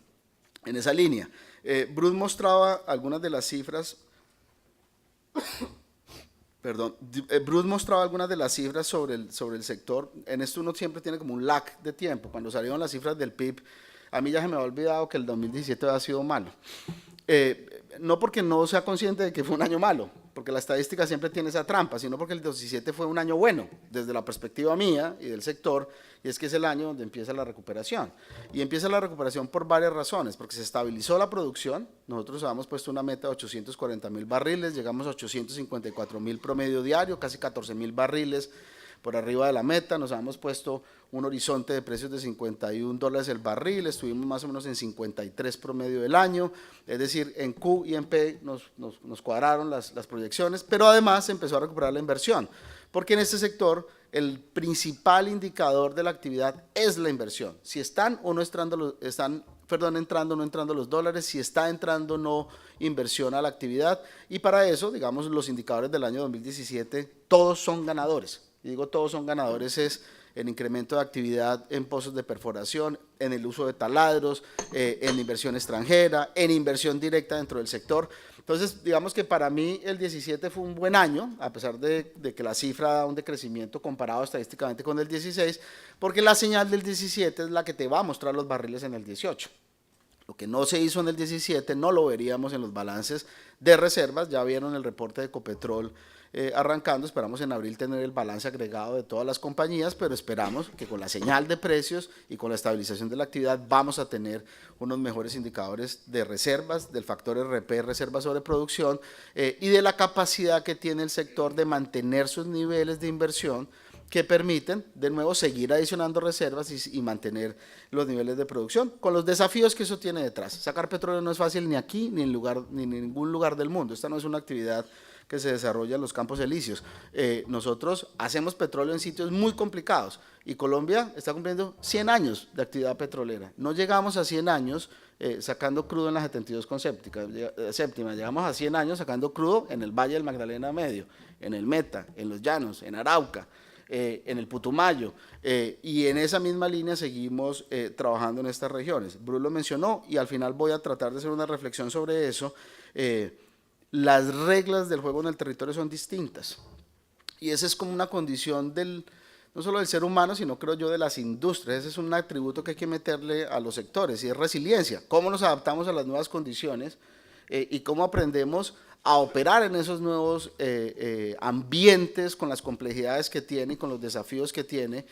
en esa línea. Bruce mostraba algunas de las cifras, Bruce mostraba algunas de las cifras sobre el sector. En esto uno siempre tiene como un lag de tiempo. Cuando salieron las cifras del PIB, a mí ya se me había olvidado que el 2017 había sido malo. No porque no sea consciente de que fue un año malo, porque la estadística siempre tiene esa trampa, sino porque el 2017 fue un año bueno, desde la perspectiva mía y del sector, y es que es el año donde empieza la recuperación. Y empieza la recuperación por varias razones, porque se estabilizó la producción. Nosotros habíamos puesto una meta de 840.000 barriles, llegamos a 854.000 promedio diario, casi 14.000 barriles por arriba de la meta. Nos habíamos puesto un horizonte de precios de $51 el barril, estuvimos más o menos en 53 promedio del año, es decir, en Q y en P nos cuadraron las proyecciones, pero además se empezó a recuperar la inversión, porque en este sector el principal indicador de la actividad es la inversión. Si están o no entrando, entrando o no entrando los dólares, si está entrando o no inversión a la actividad, y para eso, digamos, los indicadores del año 2017, todos son ganadores. Y digo todos son ganadores es en incremento de actividad en pozos de perforación, en el uso de taladros, en inversión extranjera, en inversión directa dentro del sector. Entonces, digamos que para mí el 17 fue un buen año, a pesar de que la cifra da un decrecimiento comparado estadísticamente con el 16, porque la señal del 17 es la que te va a mostrar los barriles en el 18. Lo que no se hizo en el 17 no lo veríamos en los balances de reservas. Ya vieron el reporte de Ecopetrol arrancando, esperamos en abril tener el balance agregado de todas las compañías, pero esperamos que con la señal de precios y con la estabilización de la actividad vamos a tener unos mejores indicadores de reservas, del factor RP, reserva sobre producción, y de la capacidad que tiene el sector de mantener sus niveles de inversión que permiten, de nuevo, seguir adicionando reservas y mantener los niveles de producción, con los desafíos que eso tiene detrás. Sacar petróleo no es fácil ni aquí, ni en ningún lugar del mundo. Esta no es una actividad que se desarrolla en los campos elíseos. Nosotros hacemos petróleo en sitios muy complicados, y Colombia está cumpliendo 100 años de actividad petrolera. No llegamos a 100 años sacando crudo en la 72 con séptima, llegamos a 100 años sacando crudo en el Valle del Magdalena Medio, en el Meta, en los Llanos, en Arauca, en el Putumayo, y en esa misma línea seguimos trabajando en estas regiones. Bruce lo mencionó y al final voy a tratar de hacer una reflexión sobre eso. Las reglas del juego en el territorio son distintas, y esa es como una condición no solo del ser humano, sino creo yo de las industrias. Ese es un atributo que hay que meterle a los sectores, y es resiliencia. Cómo nos adaptamos a las nuevas condiciones y cómo aprendemos a operar en esos nuevos ambientes, con las complejidades que tiene y con los desafíos que tiene,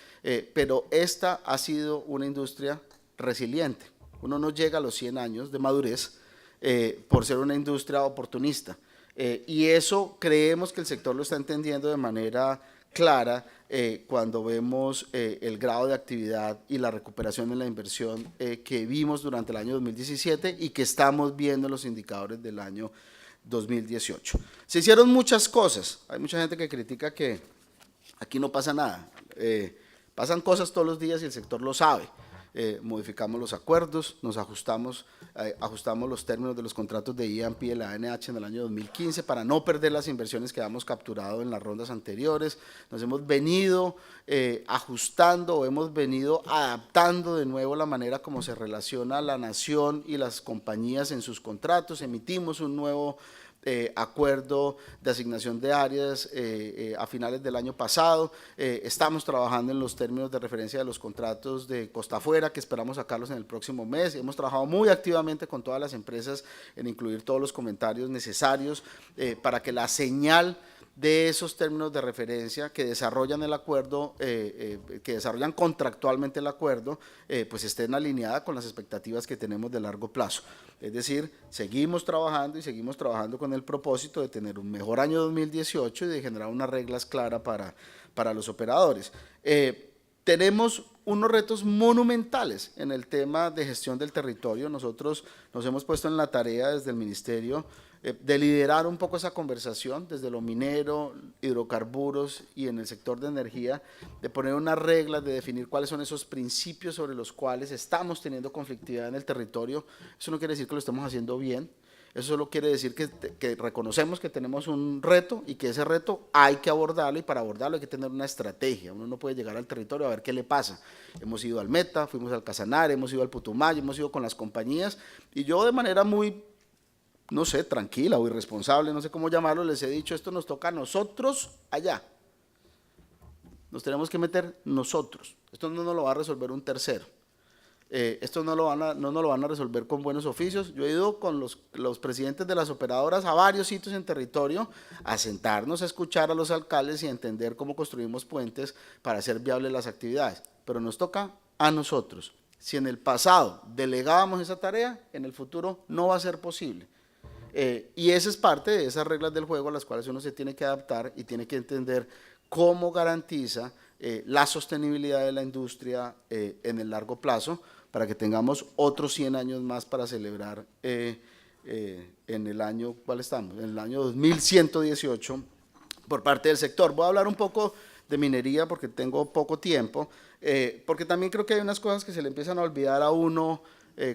pero esta ha sido una industria resiliente. Uno no llega a los 100 años de madurez por ser una industria oportunista, y eso creemos que el sector lo está entendiendo de manera clara cuando vemos el grado de actividad y la recuperación en la inversión que vimos durante el año 2017 y que estamos viendo en los indicadores del año 2018. Se hicieron muchas cosas. Hay mucha gente que critica que aquí no pasa nada. Pasan cosas todos los días y el sector lo sabe. Modificamos los acuerdos, nos ajustamos los términos de los contratos de IAMP y de la ANH en el año 2015 para no perder las inversiones que habíamos capturado en las rondas anteriores. Nos hemos venido ajustando, o hemos venido adaptando de nuevo la manera como se relaciona la nación y las compañías en sus contratos. Emitimos un nuevo acuerdo de asignación de áreas a finales del año pasado. Estamos trabajando en los términos de referencia de los contratos de Costa Afuera, que esperamos sacarlos en el próximo mes. Hemos trabajado muy activamente con todas las empresas en incluir todos los comentarios necesarios para que la señal de esos términos de referencia que desarrollan el acuerdo, que desarrollan contractualmente el acuerdo, pues estén alineadas con las expectativas que tenemos de largo plazo. Es decir, seguimos trabajando y seguimos trabajando con el propósito de tener un mejor año 2018 y de generar unas reglas claras para los operadores. Tenemos unos retos monumentales en el tema de gestión del territorio. Nosotros nos hemos puesto en la tarea desde el Ministerio de liderar un poco esa conversación desde lo minero, hidrocarburos y en el sector de energía, de poner unas reglas, de definir cuáles son esos principios sobre los cuales estamos teniendo conflictividad en el territorio. Eso no quiere decir que lo estemos haciendo bien. Eso solo quiere decir que reconocemos que tenemos un reto y que ese reto hay que abordarlo, y para abordarlo hay que tener una estrategia. Uno no puede llegar al territorio a ver qué le pasa. Hemos ido al Meta, fuimos al Casanare, hemos ido al Putumayo, hemos ido con las compañías, y yo de manera muy, no sé, tranquila o irresponsable, no sé cómo llamarlo, les he dicho, esto nos toca a nosotros allá. Nos tenemos que meter nosotros. Esto no nos lo va a resolver un tercero. Esto no nos lo van a resolver con buenos oficios. Yo he ido con los presidentes de las operadoras a varios sitios en territorio a sentarnos, a escuchar a los alcaldes y a entender cómo construimos puentes para hacer viables las actividades. Pero nos toca a nosotros. Si en el pasado delegábamos esa tarea, en el futuro no va a ser posible. Y esa es parte de esas reglas del juego a las cuales uno se tiene que adaptar y tiene que entender cómo garantiza la sostenibilidad de la industria en el largo plazo, para que tengamos otros 100 años más para celebrar en el año, ¿cuál estamos? En el año 2118 por parte del sector. Voy a hablar un poco de minería porque tengo poco tiempo, porque también creo que hay unas cosas que se le empiezan a olvidar a uno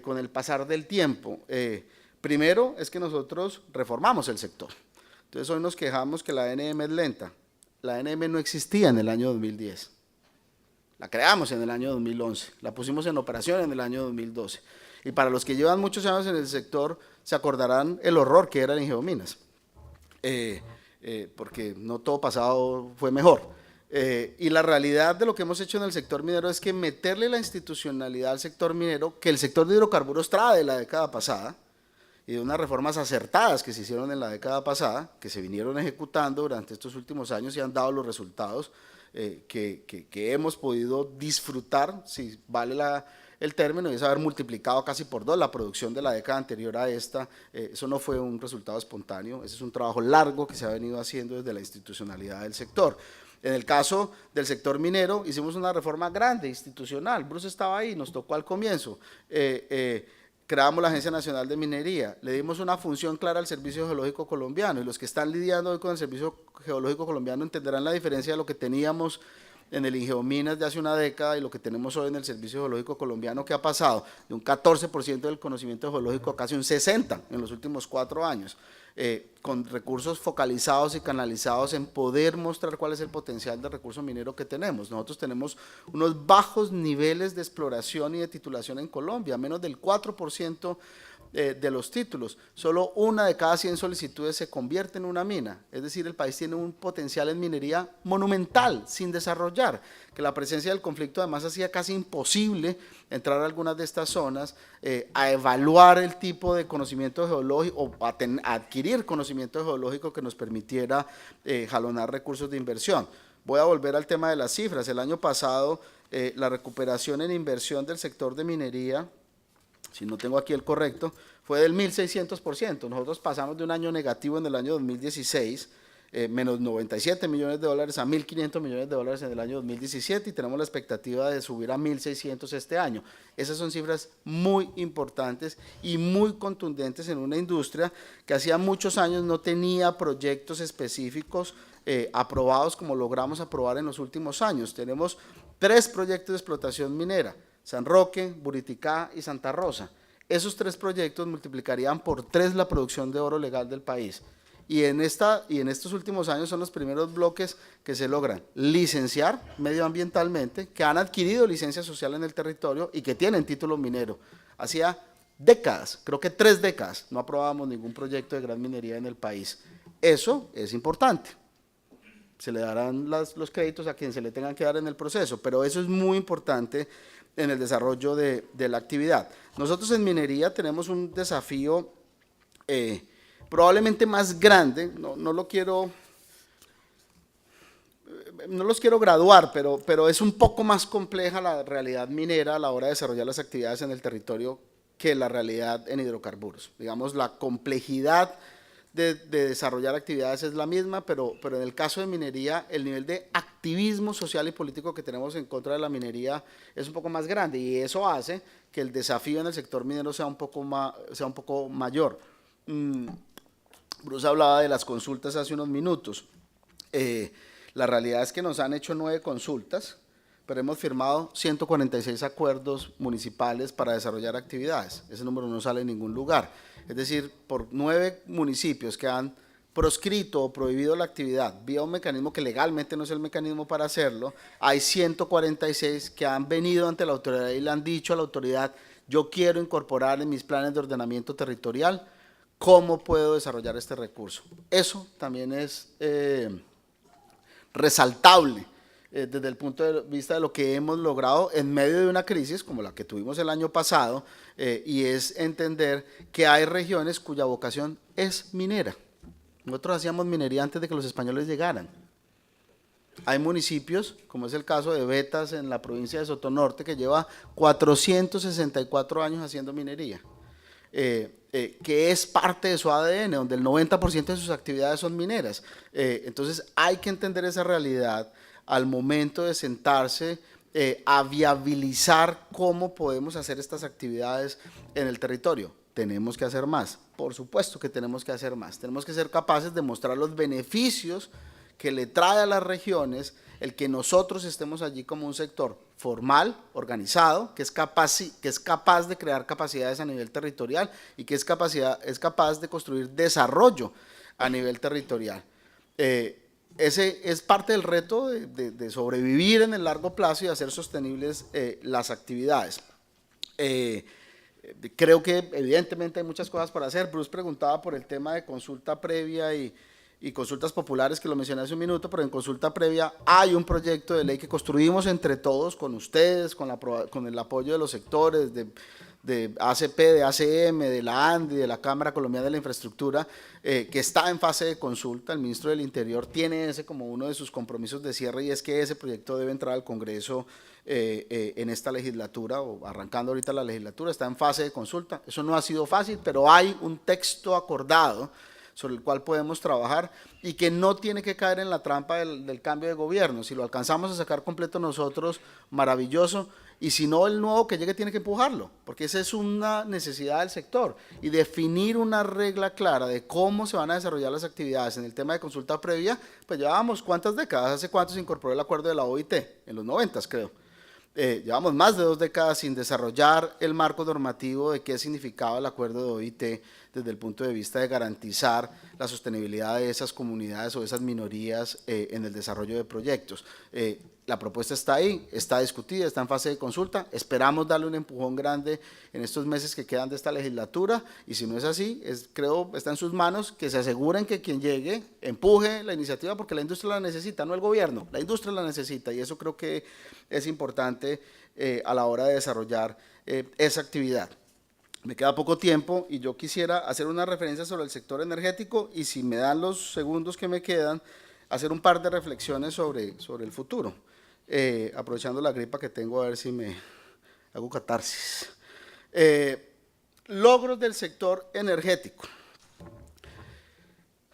con el pasar del tiempo. Primero es que nosotros reformamos el sector. Entonces hoy nos quejamos que la ANM es lenta. La ANM no existía en el año 2010. La creamos en el año 2011, la pusimos en operación en el año 2012. Y para los que llevan muchos años en el sector, se acordarán el horror que era en Geominas, porque no todo pasado fue mejor. Y la realidad de lo que hemos hecho en el sector minero es que meterle la institucionalidad al sector minero, que el sector de hidrocarburos trae de la década pasada, y de unas reformas acertadas que se hicieron en la década pasada, que se vinieron ejecutando durante estos últimos años y han dado los resultados que hemos podido disfrutar, si vale el término, y es haber multiplicado casi por 2 la producción de la década anterior a esta. Eso no fue un resultado espontáneo, ese es un trabajo largo que se ha venido haciendo desde la institucionalidad del sector. En el caso del sector minero, hicimos una reforma grande, institucional. Bruce estaba ahí, nos tocó al comienzo. Creamos la Agencia Nacional de Minería, le dimos una función clara al Servicio Geológico Colombiano, y los que están lidiando hoy con el Servicio Geológico Colombiano entenderán la diferencia de lo que teníamos en el Ingeominas de hace una década y lo que tenemos hoy en el Servicio Geológico Colombiano, que ha pasado de un 14% del conocimiento geológico a casi un 60% en los últimos 4 años, con recursos focalizados y canalizados en poder mostrar cuál es el potencial del recurso minero que tenemos. Nosotros tenemos unos bajos niveles de exploración y de titulación en Colombia, menos del 4% de los títulos. Solo 1 de cada 100 solicitudes se convierte en una mina, es decir, el país tiene un potencial en minería monumental, sin desarrollar, que la presencia del conflicto además hacía casi imposible entrar a algunas de estas zonas, a evaluar el tipo de conocimiento geológico o a adquirir conocimiento geológico que nos permitiera jalonar recursos de inversión. Voy a volver al tema de las cifras. El año pasado la recuperación en inversión del sector de minería, si no tengo aquí el correcto, fue del 1.600%. Nosotros pasamos de un año negativo en el año 2016, menos 97 millones de dólares, a 1.500 millones de dólares en el año 2017, y tenemos la expectativa de subir a 1.600 este año. Esas son cifras muy importantes y muy contundentes en una industria que hacía muchos años no tenía proyectos específicos aprobados como logramos aprobar en los últimos años. Tenemos 3 proyectos de explotación minera: San Roque, Buriticá y Santa Rosa. Esos 3 proyectos multiplicarían por 3 la producción de oro legal del país. Y en estos últimos años son los primeros bloques que se logran licenciar medioambientalmente, que han adquirido licencia social en el territorio y que tienen título minero. Hacía décadas, creo que 3 décadas, no aprobábamos ningún proyecto de gran minería en el país. Eso es importante. Se le darán los créditos a quien se le tengan que dar en el proceso, pero eso es muy importante en el desarrollo de la actividad. Nosotros en minería tenemos un desafío probablemente más grande, no lo quiero no los quiero graduar, pero es un poco más compleja la realidad minera a la hora de desarrollar las actividades en el territorio que la realidad en hidrocarburos. Digamos, la complejidad de desarrollar actividades es la misma, pero en el caso de minería, el nivel de activismo social y político que tenemos en contra de la minería es un poco más grande, y eso hace que el desafío en el sector minero sea un poco mayor. Bruce hablaba de las consultas hace unos minutos. La realidad es que nos han hecho 9 consultas, pero hemos firmado 146 acuerdos municipales para desarrollar actividades. Ese número no sale en ningún lugar. Es decir, por 9 municipios que han proscrito o prohibido la actividad vía un mecanismo que legalmente no es el mecanismo para hacerlo, hay 146 que han venido ante la autoridad y le han dicho a la autoridad: yo quiero incorporar en mis planes de ordenamiento territorial cómo puedo desarrollar este recurso. Eso también es resaltable desde el punto de vista de lo que hemos logrado en medio de una crisis como la que tuvimos el año pasado, y es entender que hay regiones cuya vocación es minera. Nosotros hacíamos minería antes de que los españoles llegaran. Hay municipios, como es el caso de Betas en la provincia de Sotonorte, que lleva 464 años haciendo minería, que es parte de su ADN, donde el 90% de sus actividades son mineras. Entonces hay que entender esa realidad al momento de sentarse a viabilizar cómo podemos hacer estas actividades en el territorio. Tenemos que hacer más, por supuesto que tenemos que hacer más, tenemos que ser capaces de mostrar los beneficios que le trae a las regiones el que nosotros estemos allí como un sector formal, organizado, que es capaz de crear capacidades a nivel territorial y que es capaz de construir desarrollo a nivel territorial. Ese es parte del reto de sobrevivir en el largo plazo y hacer sostenibles las actividades. Creo que evidentemente hay muchas cosas para hacer. Bruce preguntaba por el tema de consulta previa y consultas populares, que lo mencioné hace un minuto, pero en consulta previa hay un proyecto de ley que construimos entre todos, con ustedes, con el apoyo de los sectores, de ACP, de ACM, de la ANDI, de la Cámara Colombiana de la Infraestructura, que está en fase de consulta. El ministro del Interior tiene ese como uno de sus compromisos de cierre, y es que ese proyecto debe entrar al Congreso en esta legislatura, o arrancando ahorita la legislatura. Está en fase de consulta. Eso no ha sido fácil, pero hay un texto acordado sobre el cual podemos trabajar y que no tiene que caer en la trampa del cambio de gobierno. Si lo alcanzamos a sacar completo nosotros, maravilloso, y si no, el nuevo que llegue tiene que empujarlo, porque esa es una necesidad del sector, y definir una regla clara de cómo se van a desarrollar las actividades en el tema de consulta previa. Pues llevábamos ¿cuántas décadas? ¿Hace cuánto se incorporó el acuerdo de la OIT? En los 90, creo. Llevamos más de 2 décadas sin desarrollar el marco normativo de qué significaba el acuerdo de OIT desde el punto de vista de garantizar la sostenibilidad de esas comunidades o de esas minorías en el desarrollo de proyectos. La propuesta está ahí, está discutida, está en fase de consulta. Esperamos darle un empujón grande en estos meses que quedan de esta legislatura, y si no es así, creo está en sus manos que se aseguren que quien llegue empuje la iniciativa, porque la industria la necesita, no el gobierno, la industria la necesita, y eso creo que es importante a la hora de desarrollar esa actividad. Me queda poco tiempo y yo quisiera hacer una referencia sobre el sector energético, y si me dan los segundos que me quedan, hacer un par de reflexiones sobre el futuro. Aprovechando la gripa que tengo, a ver si me hago catarsis. Logros del sector energético.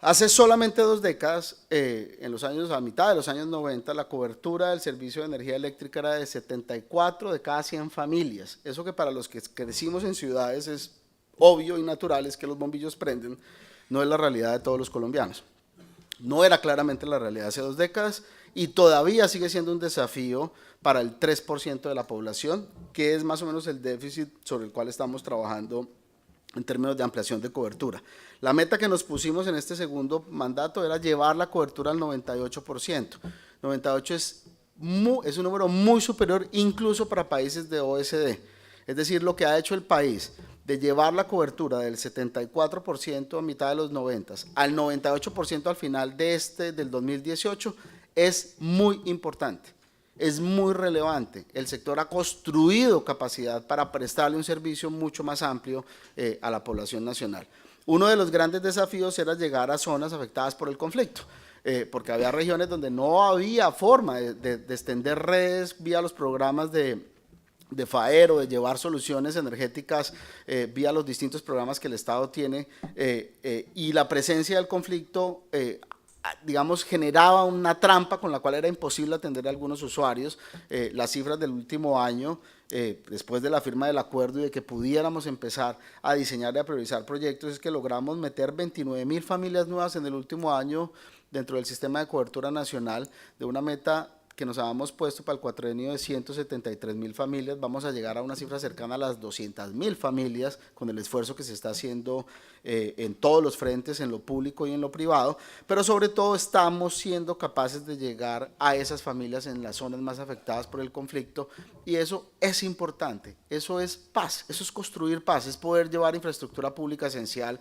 Hace solamente 2 décadas, a mitad de los años 90, la cobertura del servicio de energía eléctrica era de 74 de cada 100 familias. Eso que para los que crecimos en ciudades es obvio y natural, es que los bombillos prenden, no es la realidad de todos los colombianos. No era claramente la realidad hace 2 décadas, y todavía sigue siendo un desafío para el 3% de la población, que es más o menos el déficit sobre el cual estamos trabajando en términos de ampliación de cobertura. La meta que nos pusimos en este segundo mandato era llevar la cobertura al 98%. 98 es un número muy superior incluso para países de OECD. Es decir, lo que ha hecho el país de llevar la cobertura del 74% a mitad de los 90 al 98% al final del 2018 es muy importante, es muy relevante. El sector ha construido capacidad para prestarle un servicio mucho más amplio a la población nacional. Uno de los grandes desafíos era llegar a zonas afectadas por el conflicto. porque había regiones donde no había forma de extender redes vía los programas de FAER o de llevar soluciones energéticas vía los distintos programas que el Estado tiene, y la presencia del conflicto digamos, generaba una trampa con la cual era imposible atender a algunos usuarios. Las cifras del último año, después de la firma del acuerdo y de que pudiéramos empezar a diseñar y a priorizar proyectos, es que logramos meter 29.000 familias nuevas en el último año dentro del sistema de cobertura nacional, de una meta que nos habíamos puesto para el cuatrienio de 173.000 familias. Vamos a llegar a una cifra cercana a las 200.000 familias con el esfuerzo que se está haciendo en todos los frentes, en lo público y en lo privado, pero sobre todo estamos siendo capaces de llegar a esas familias en las zonas más afectadas por el conflicto, y eso es importante, eso es paz, eso es construir paz, es poder llevar infraestructura pública esencial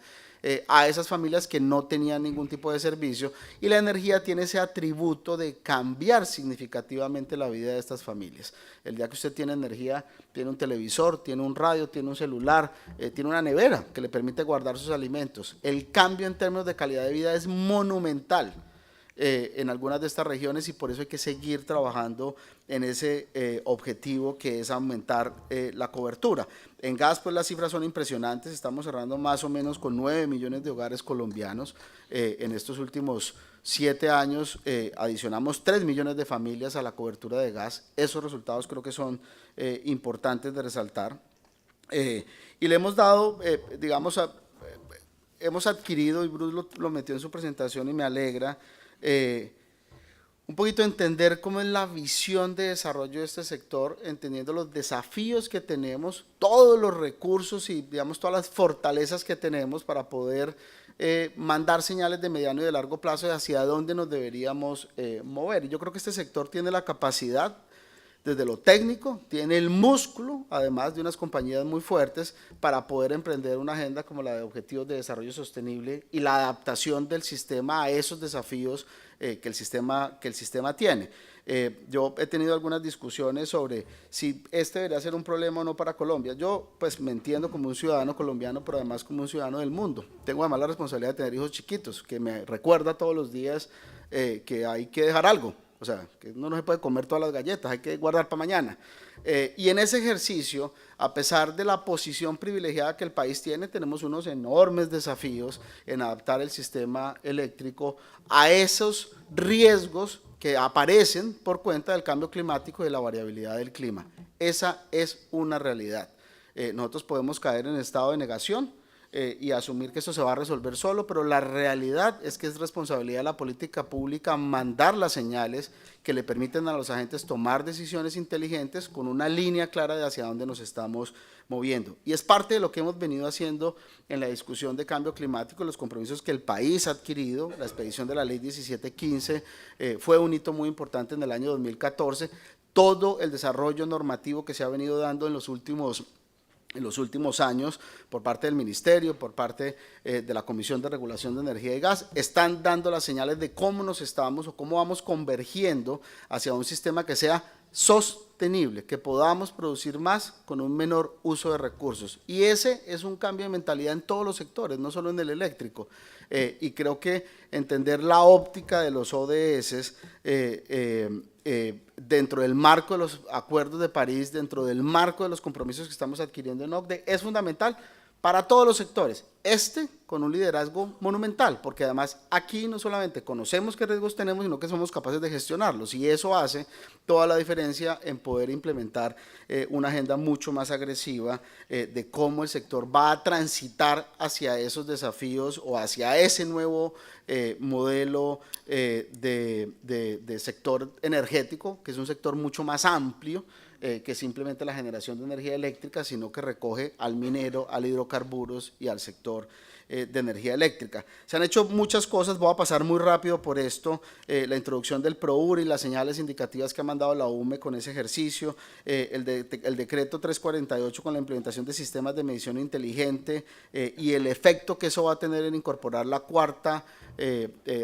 a esas familias que no tenían ningún tipo de servicio, y la energía tiene ese atributo de cambiar significativamente la vida de estas familias. El día que usted tiene energía, tiene un televisor, tiene un radio, tiene un celular, tiene una nevera que le permite guardar sus alimentos. El cambio en términos de calidad de vida es monumental en algunas de estas regiones, y por eso hay que seguir trabajando en ese objetivo, que es aumentar la cobertura. En gas, pues las cifras son impresionantes, estamos cerrando más o menos con 9 millones de hogares colombianos. En estos últimos 7 años adicionamos 3 millones de familias a la cobertura de gas. Esos resultados creo que son importantes de resaltar. Y le hemos dado, digamos, hemos adquirido, y Bruce lo metió en su presentación y me alegra, un poquito entender cómo es la visión de desarrollo de este sector, entendiendo los desafíos que tenemos, todos los recursos y, digamos, todas las fortalezas que tenemos para poder mandar señales de mediano y de largo plazo de hacia dónde nos deberíamos mover. Y yo creo que este sector tiene la capacidad, desde lo técnico, tiene el músculo, además de unas compañías muy fuertes, para poder emprender una agenda como la de Objetivos de Desarrollo Sostenible y la adaptación del sistema a esos desafíos que el sistema tiene. Yo he tenido algunas discusiones sobre si este debería ser un problema o no para Colombia. Yo pues me entiendo como un ciudadano colombiano, pero además como un ciudadano del mundo. Tengo además la responsabilidad de tener hijos chiquitos, que me recuerda todos los días que hay que dejar algo. O sea, que uno no se puede comer todas las galletas, hay que guardar para mañana. Y en ese ejercicio, a pesar de la posición privilegiada que el país tiene, tenemos unos enormes desafíos en adaptar el sistema eléctrico a esos riesgos que aparecen por cuenta del cambio climático y de la variabilidad del clima. Esa es una realidad. Nosotros podemos caer en estado de negación y asumir que esto se va a resolver solo, pero la realidad es que es responsabilidad de la política pública mandar las señales que le permiten a los agentes tomar decisiones inteligentes con una línea clara de hacia dónde nos estamos moviendo. Y es parte de lo que hemos venido haciendo en la discusión de cambio climático, los compromisos que el país ha adquirido. La expedición de la Ley 1715 fue un hito muy importante en el año 2014. Todo el desarrollo normativo que se ha venido dando en los últimos años por parte del Ministerio, por parte de la Comisión de Regulación de Energía y Gas, están dando las señales de cómo nos estamos o cómo vamos convergiendo hacia un sistema que sea sostenible, que podamos producir más con un menor uso de recursos. Y ese es un cambio de mentalidad en todos los sectores, no solo en el eléctrico. Y creo que entender la óptica de los ODS dentro del marco de los acuerdos de París, dentro del marco de los compromisos que estamos adquiriendo en OCDE, es fundamental para todos los sectores. Con un liderazgo monumental, porque además aquí no solamente conocemos qué riesgos tenemos, sino que somos capaces de gestionarlos, y eso hace toda la diferencia en poder implementar una agenda mucho más agresiva de cómo el sector va a transitar hacia esos desafíos o hacia ese nuevo modelo de sector energético, que es un sector mucho más amplio que simplemente la generación de energía eléctrica, sino que recoge al minero, al hidrocarburos y al sector de energía eléctrica. Se han hecho muchas cosas, voy a pasar muy rápido por esto, la introducción del PROUR y las señales indicativas que ha mandado la UME con ese ejercicio, el decreto 348 con la implementación de sistemas de medición inteligente y el efecto que eso va a tener en incorporar la cuarta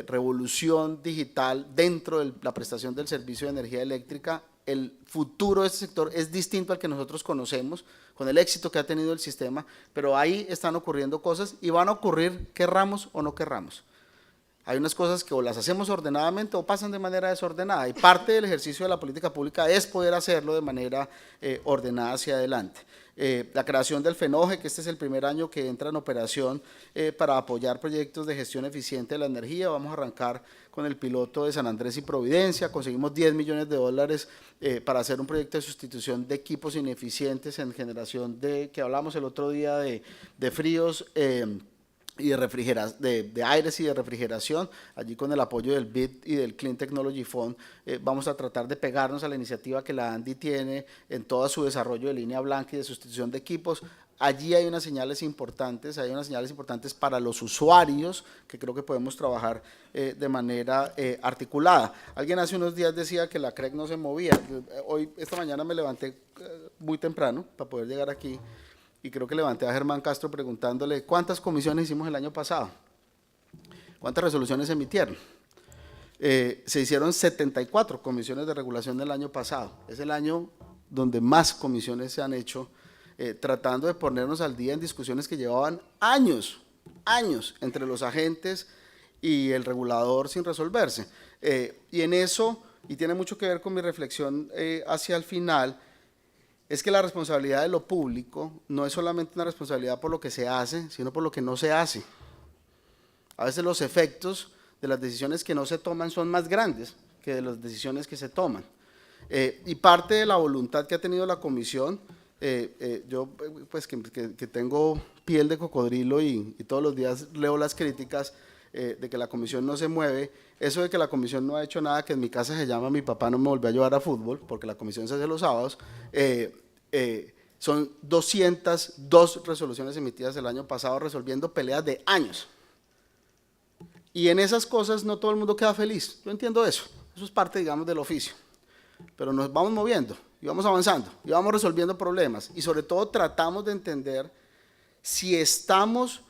revolución digital dentro de la prestación del servicio de energía eléctrica. El futuro de este sector es distinto al que nosotros conocemos, con el éxito que ha tenido el sistema, pero ahí están ocurriendo cosas y van a ocurrir querramos o no querramos. Hay unas cosas que o las hacemos ordenadamente o pasan de manera desordenada, y parte del ejercicio de la política pública es poder hacerlo de manera ordenada hacia adelante. La creación del FENOGE, que este es el primer año que entra en operación para apoyar proyectos de gestión eficiente de la energía. Vamos a arrancar con el piloto de San Andrés y Providencia, conseguimos 10 millones de dólares para hacer un proyecto de sustitución de equipos ineficientes en generación que hablamos el otro día de fríos, y de aires y de refrigeración. Allí, con el apoyo del BID y del Clean Technology Fund, vamos a tratar de pegarnos a la iniciativa que la ANDI tiene en todo su desarrollo de línea blanca y de sustitución de equipos. Allí hay unas señales importantes, para los usuarios, que creo que podemos trabajar de manera articulada. Alguien hace unos días decía que la CREC no se movía. Esta mañana me levanté muy temprano para poder llegar aquí, y creo que levanté a Germán Castro preguntándole cuántas comisiones hicimos el año pasado, cuántas resoluciones se emitieron. Se hicieron 74 comisiones de regulación el año pasado. Es el año donde más comisiones se han hecho, tratando de ponernos al día en discusiones que llevaban años entre los agentes y el regulador sin resolverse. Y en eso, y tiene mucho que ver con mi reflexión hacia el final, es que la responsabilidad de lo público no es solamente una responsabilidad por lo que se hace, sino por lo que no se hace. A veces los efectos de las decisiones que no se toman son más grandes que de las decisiones que se toman. Y parte de la voluntad que ha tenido la comisión, yo pues que tengo piel de cocodrilo y todos los días leo las críticas de que la comisión no se mueve, eso de que la comisión no ha hecho nada, que en mi casa se llama mi papá no me volvió a llevar a fútbol, porque la comisión se hace los sábados, son 202 resoluciones emitidas el año pasado resolviendo peleas de años. Y en esas cosas no todo el mundo queda feliz, yo entiendo eso es parte, digamos, del oficio, pero nos vamos moviendo y vamos avanzando y vamos resolviendo problemas, y sobre todo tratamos de entender si estamos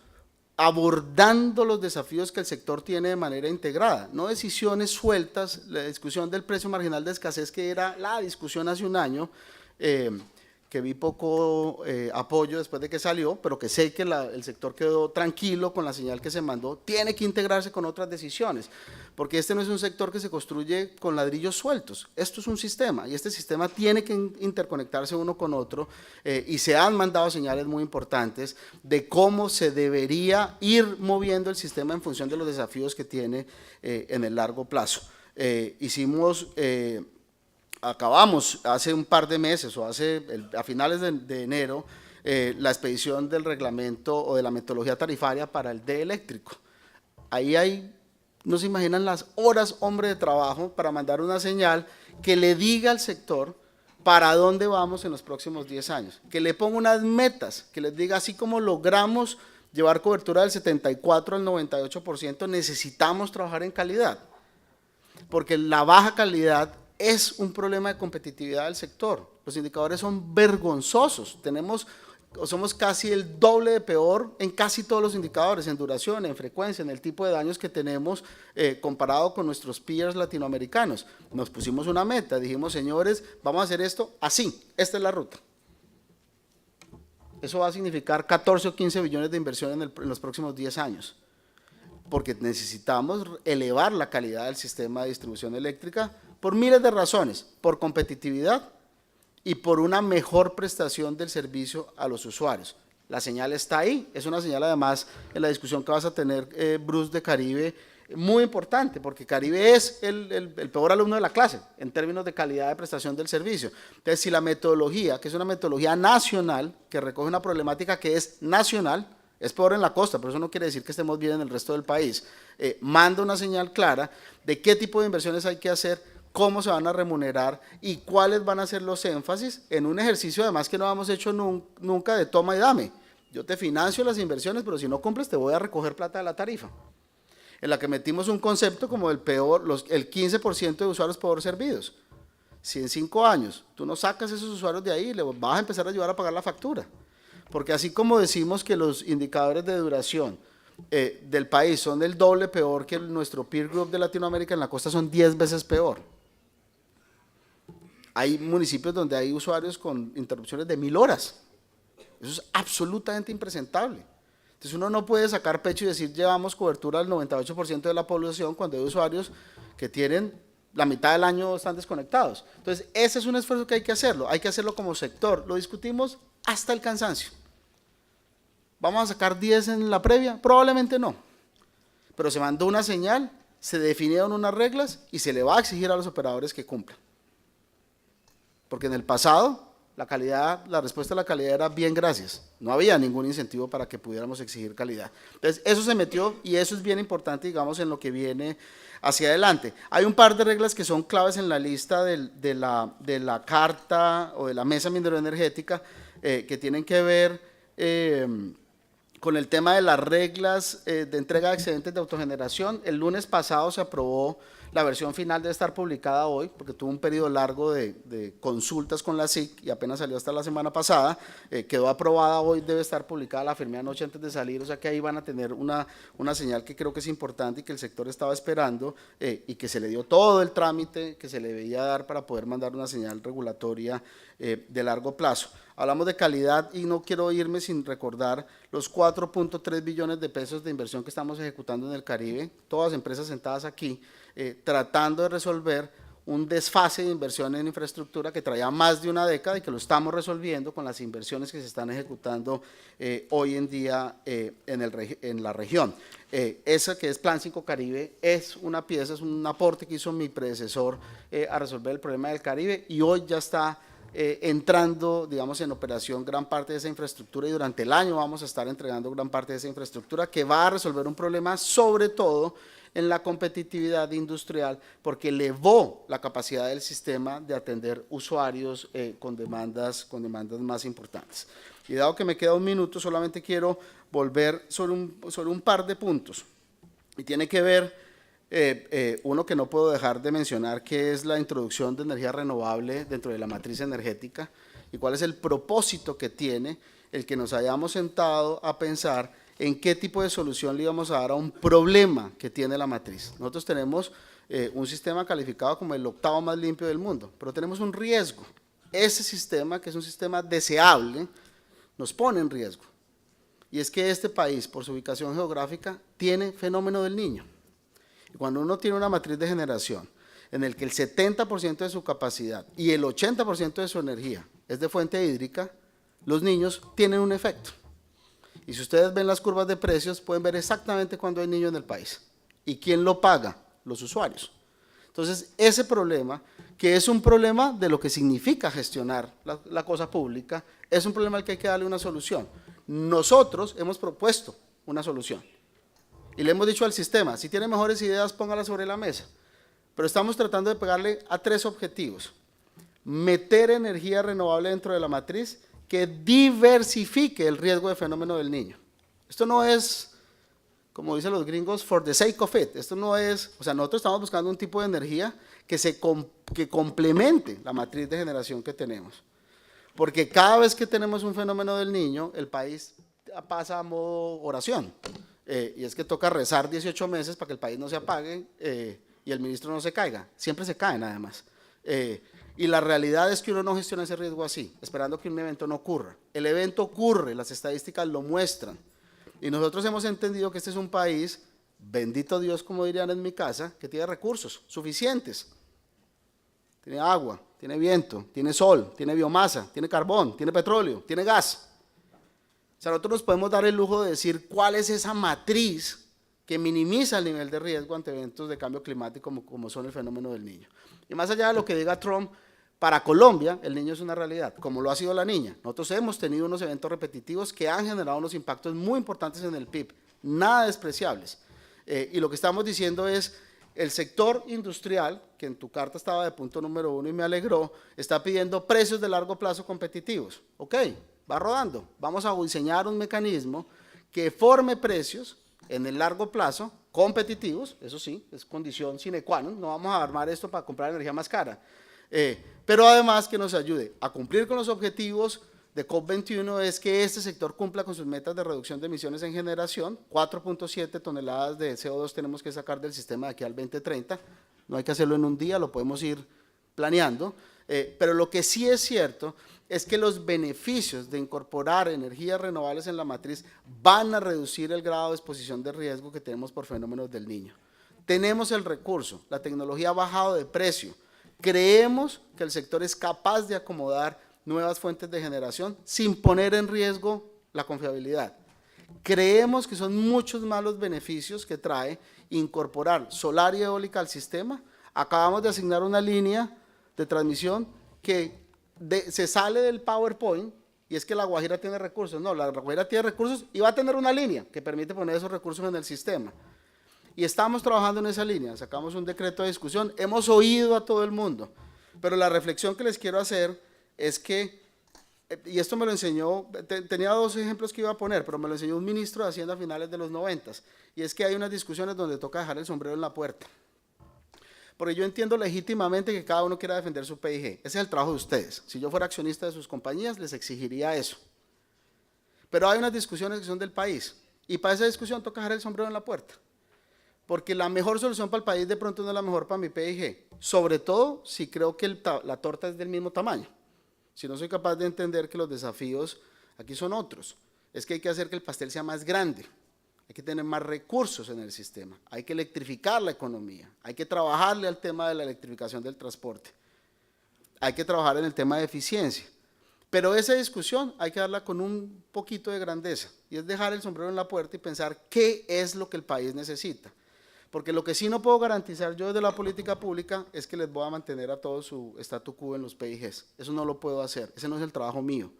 abordando los desafíos que el sector tiene de manera integrada, no decisiones sueltas. La discusión del precio marginal de escasez, que era la discusión hace un año, que vi poco apoyo después de que salió, pero que sé que el sector quedó tranquilo con la señal que se mandó, tiene que integrarse con otras decisiones, porque este no es un sector que se construye con ladrillos sueltos, esto es un sistema, y este sistema tiene que interconectarse uno con otro, y se han mandado señales muy importantes de cómo se debería ir moviendo el sistema en función de los desafíos que tiene en el largo plazo. Acabamos hace un par de meses, o a finales de enero, la expedición del reglamento o de la metodología tarifaria para el D eléctrico. Ahí no se imaginan las horas, hombre, de trabajo para mandar una señal que le diga al sector para dónde vamos en los próximos 10 años, que le ponga unas metas, que les diga, así como logramos llevar cobertura del 74 al 98%, necesitamos trabajar en calidad, porque la baja calidad es un problema de competitividad del sector. Los indicadores son vergonzosos, somos casi el doble de peor en casi todos los indicadores, en duración, en frecuencia, en el tipo de daños que tenemos comparado con nuestros peers latinoamericanos. Nos pusimos una meta, dijimos, señores, vamos a hacer esto así, esta es la ruta. Eso va a significar 14 o 15 billones de inversión en los próximos 10 años, porque necesitamos elevar la calidad del sistema de distribución eléctrica por miles de razones, por competitividad y por una mejor prestación del servicio a los usuarios. La señal está ahí, es una señal además en la discusión que vas a tener, Bruce, de Caribe, muy importante, porque Caribe es el peor alumno de la clase en términos de calidad de prestación del servicio. Entonces, si la metodología, que es una metodología nacional, que recoge una problemática que es nacional, es peor en la costa, pero eso no quiere decir que estemos bien en el resto del país, manda una señal clara de qué tipo de inversiones hay que hacer, cómo se van a remunerar y cuáles van a ser los énfasis en un ejercicio además que no hemos hecho nunca de toma y dame. Yo te financio las inversiones, pero si no cumples te voy a recoger plata de la tarifa. En la que metimos un concepto como el 15% de usuarios peor servidos. Si en 5 años tú no sacas esos usuarios de ahí, le vas a empezar a ayudar a pagar la factura. Porque así como decimos que los indicadores de duración del país son el doble peor que nuestro peer group de Latinoamérica, en la costa son 10 veces peor. Hay municipios donde hay usuarios con interrupciones de 1000 horas. Eso es absolutamente impresentable. Entonces uno no puede sacar pecho y decir llevamos cobertura al 98% de la población cuando hay usuarios que tienen la mitad del año están desconectados. Entonces ese es un esfuerzo que hay que hacerlo como sector, lo discutimos hasta el cansancio. ¿Vamos a sacar 10 en la previa? Probablemente no, pero se mandó una señal, se definieron unas reglas y se le va a exigir a los operadores que cumplan. Porque en el pasado la respuesta a la calidad era bien gracias, no había ningún incentivo para que pudiéramos exigir calidad. Entonces eso se metió y eso es bien importante, digamos, en lo que viene hacia adelante. Hay un par de reglas que son claves en la lista de la carta o de la mesa mineroenergética que tienen que ver con el tema de las reglas de entrega de excedentes de autogeneración. El lunes pasado se aprobó, la versión final debe estar publicada hoy, porque tuvo un periodo largo de consultas con la SIC y apenas salió hasta la semana pasada, quedó aprobada hoy, debe estar publicada, la firmé anoche antes de salir, o sea que ahí van a tener una señal que creo que es importante y que el sector estaba esperando y que se le dio todo el trámite que se le debía dar para poder mandar una señal regulatoria de largo plazo. Hablamos de calidad y no quiero irme sin recordar los 4.3 billones de pesos de inversión que estamos ejecutando en el Caribe, todas empresas sentadas aquí, tratando de resolver un desfase de inversión en infraestructura que traía más de una década y que lo estamos resolviendo con las inversiones que se están ejecutando hoy en día en la región. Esa que es Plan 5 Caribe es una pieza, es un aporte que hizo mi predecesor a resolver el problema del Caribe y hoy ya está entrando, digamos, en operación gran parte de esa infraestructura y durante el año vamos a estar entregando gran parte de esa infraestructura que va a resolver un problema sobre todo en la competitividad industrial porque elevó la capacidad del sistema de atender usuarios con demandas más importantes. Y dado que me queda un minuto, solamente quiero volver sobre un par de puntos y tiene que ver uno que no puedo dejar de mencionar, que es la introducción de energía renovable dentro de la matriz energética y cuál es el propósito que tiene el que nos hayamos sentado a pensar en qué tipo de solución le íbamos a dar a un problema que tiene la matriz. Nosotros tenemos un sistema calificado como el 8º más limpio del mundo, pero tenemos un riesgo. Ese sistema, que es un sistema deseable, nos pone en riesgo. Y es que este país, por su ubicación geográfica, tiene fenómeno del Niño. Y cuando uno tiene una matriz de generación en el que el 70% de su capacidad y el 80% de su energía es de fuente hídrica, los niños tienen un efecto. Y si ustedes ven las curvas de precios, pueden ver exactamente cuándo hay niños en el país. ¿Y quién lo paga? Los usuarios. Entonces, ese problema, que es un problema de lo que significa gestionar la cosa pública, es un problema al que hay que darle una solución. Nosotros hemos propuesto una solución. Y le hemos dicho al sistema, si tiene mejores ideas, póngalas sobre la mesa. Pero estamos tratando de pegarle a 3 objetivos. Meter energía renovable dentro de la matriz que diversifique el riesgo de fenómeno del Niño. Esto no es, como dicen los gringos, for the sake of it. Esto no es, o sea, nosotros estamos buscando un tipo de energía que complemente la matriz de generación que tenemos. Porque cada vez que tenemos un fenómeno del Niño, el país pasa a modo oración. Y es que toca rezar 18 meses para que el país no se apague y el ministro no se caiga. Siempre se caen además. Y la realidad es que uno no gestiona ese riesgo así, esperando que un evento no ocurra. El evento ocurre, las estadísticas lo muestran. Y nosotros hemos entendido que este es un país, bendito Dios, como dirían en mi casa, que tiene recursos suficientes. Tiene agua, tiene viento, tiene sol, tiene biomasa, tiene carbón, tiene petróleo, tiene gas. O sea, nosotros nos podemos dar el lujo de decir cuál es esa matriz que minimiza el nivel de riesgo ante eventos de cambio climático como son el fenómeno del Niño. Y más allá de lo que diga Trump, para Colombia el Niño es una realidad, como lo ha sido la Niña. Nosotros hemos tenido unos eventos repetitivos que han generado unos impactos muy importantes en el PIB, nada despreciables. Y lo que estamos diciendo es, el sector industrial, que en tu carta estaba de punto número 1 y me alegró, está pidiendo precios de largo plazo competitivos. Ok, va rodando, vamos a diseñar un mecanismo que forme precios en el largo plazo competitivos, eso sí, es condición sine qua non, no vamos a armar esto para comprar energía más cara, pero además que nos ayude a cumplir con los objetivos de COP21, es que este sector cumpla con sus metas de reducción de emisiones en generación, 4.7 toneladas de CO2 tenemos que sacar del sistema de aquí al 2030, no hay que hacerlo en un día, lo podemos ir planeando, Pero lo que sí es cierto es que los beneficios de incorporar energías renovables en la matriz van a reducir el grado de exposición de riesgo que tenemos por fenómenos del Niño. Tenemos el recurso, la tecnología ha bajado de precio. Creemos que el sector es capaz de acomodar nuevas fuentes de generación sin poner en riesgo la confiabilidad. Creemos que son muchos más los beneficios que trae incorporar solar y eólica al sistema. Acabamos de asignar una línea de transmisión que se sale del PowerPoint, y es que La Guajira tiene recursos. No, La Guajira tiene recursos y va a tener una línea que permite poner esos recursos en el sistema. Y estamos trabajando en esa línea, sacamos un decreto de discusión, hemos oído a todo el mundo, pero la reflexión que les quiero hacer es que, y esto me lo enseñó, tenía dos ejemplos que iba a poner, pero me lo enseñó un ministro de Hacienda a finales de los 90, y es que hay unas discusiones donde toca dejar el sombrero en la puerta. Porque yo entiendo legítimamente que cada uno quiera defender su PIG, ese es el trabajo de ustedes. Si yo fuera accionista de sus compañías, les exigiría eso. Pero hay unas discusiones que son del país, y para esa discusión toca dejar el sombrero en la puerta. Porque la mejor solución para el país de pronto no es la mejor para mi PIG, sobre todo si creo que la torta es del mismo tamaño. Si no soy capaz de entender que los desafíos aquí son otros, es que hay que hacer que el pastel sea más grande, hay que tener más recursos en el sistema, hay que electrificar la economía, hay que trabajarle al tema de la electrificación del transporte, hay que trabajar en el tema de eficiencia. Pero esa discusión hay que darla con un poquito de grandeza, y es dejar el sombrero en la puerta y pensar qué es lo que el país necesita. Porque lo que sí no puedo garantizar yo desde la política pública es que les voy a mantener a todos su statu quo en los PIGs. Eso no lo puedo hacer, ese no es el trabajo mío.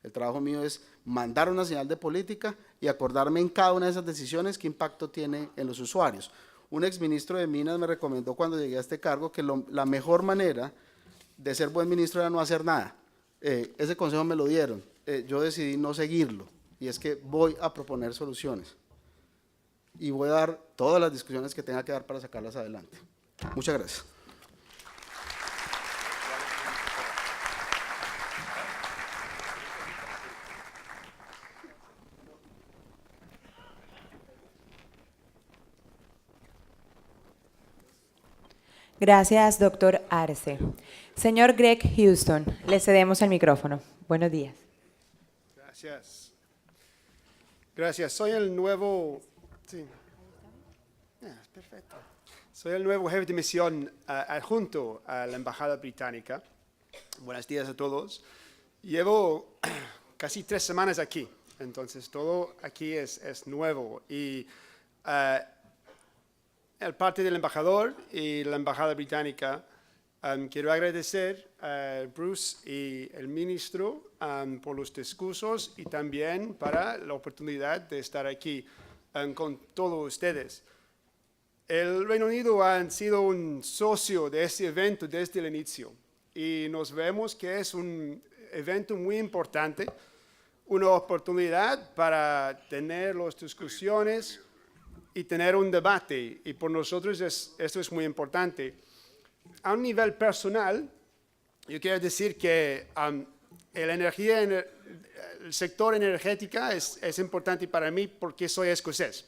El trabajo mío es mandar una señal de política y acordarme en cada una de esas decisiones qué impacto tiene en los usuarios. Un exministro de Minas me recomendó cuando llegué a este cargo que la mejor manera de ser buen ministro era no hacer nada. Ese consejo me lo dieron, yo decidí no seguirlo, y es que voy a proponer soluciones. Y voy a dar todas las discusiones que tenga que dar para sacarlas adelante. Muchas gracias. Gracias, doctor Arce. Señor Greg Houston, le cedemos el micrófono. Buenos días. Gracias. Gracias. Soy el nuevo... Sí. Perfecto. Soy el nuevo jefe de misión adjunto a la Embajada Británica. Buenos días a todos. Llevo casi 3 semanas aquí, entonces todo aquí es nuevo. Y el parte del embajador y la Embajada Británica, quiero agradecer a Bruce y el ministro por los discursos y también para la oportunidad de estar aquí con todos ustedes. El Reino Unido ha sido un socio de este evento desde el inicio y nos vemos que es un evento muy importante, una oportunidad para tener las discusiones y tener un debate, y por nosotros esto es muy importante. A un nivel personal, yo quiero decir que el sector energético es importante para mí porque soy escocés.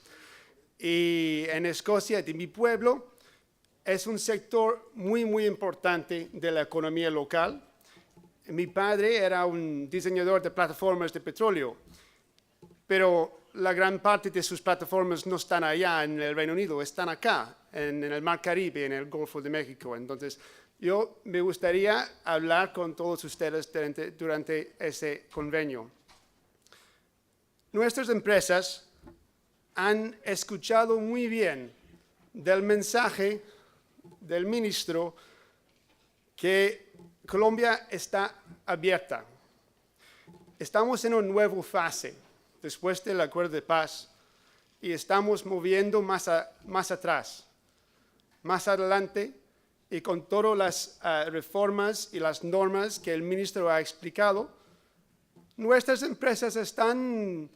Y en Escocia, de mi pueblo, es un sector muy, muy importante de la economía local. Mi padre era un diseñador de plataformas de petróleo, pero la gran parte de sus plataformas no están allá en el Reino Unido, están acá, en el Mar Caribe, en el Golfo de México. Entonces, yo me gustaría hablar con todos ustedes durante ese convenio. Nuestras empresas han escuchado muy bien del mensaje del ministro que Colombia está abierta. Estamos en una nueva fase después del acuerdo de paz y estamos moviendo más atrás, más adelante, y con todas las reformas y las normas que el ministro ha explicado, nuestras empresas están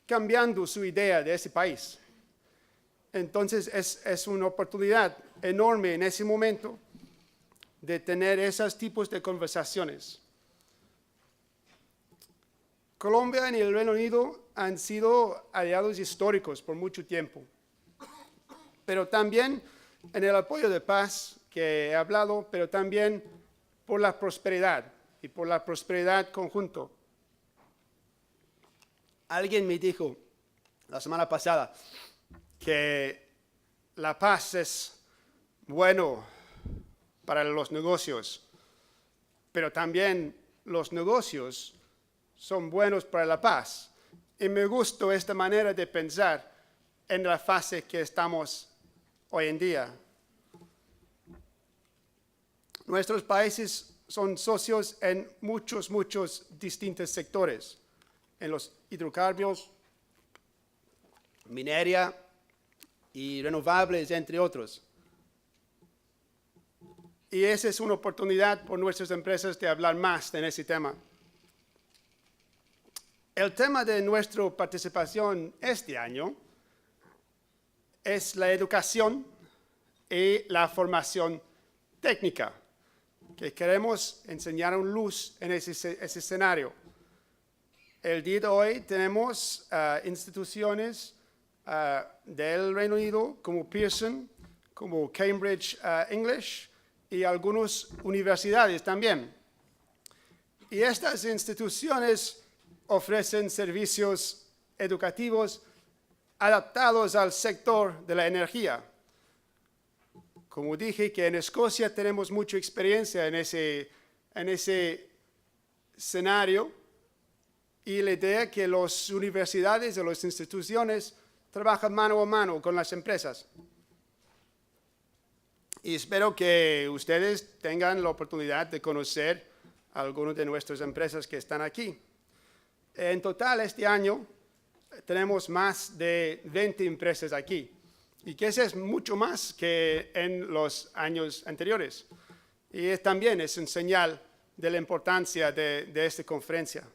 cambiando su idea de ese país. Entonces es una oportunidad enorme en ese momento de tener esos tipos de conversaciones. Colombia y el Reino Unido han sido aliados históricos por mucho tiempo, pero también en el apoyo de paz que he hablado, pero también por la prosperidad y por la prosperidad conjunto. Alguien me dijo la semana pasada que la paz es bueno para los negocios, pero también los negocios son buenos para la paz. Y me gustó esta manera de pensar en la fase que estamos hoy en día. Nuestros países son socios en muchos distintos sectores, en los hidrocarburos, minería y renovables, entre otros. Y esa es una oportunidad por nuestras empresas de hablar más en ese tema. El tema de nuestra participación este año es la educación y la formación técnica, que queremos enseñar una luz en ese escenario. El día de hoy tenemos instituciones del Reino Unido como Pearson, como Cambridge English y algunas universidades también. Y estas instituciones ofrecen servicios educativos adaptados al sector de la energía. Como dije, que en Escocia tenemos mucha experiencia en ese escenario, y la idea es que las universidades o las instituciones trabajan mano a mano con las empresas. Y espero que ustedes tengan la oportunidad de conocer a algunas de nuestras empresas que están aquí. En total, este año tenemos más de 20 empresas aquí, y que eso es mucho más que en los años anteriores. Y también es un señal de la importancia de esta conferencia.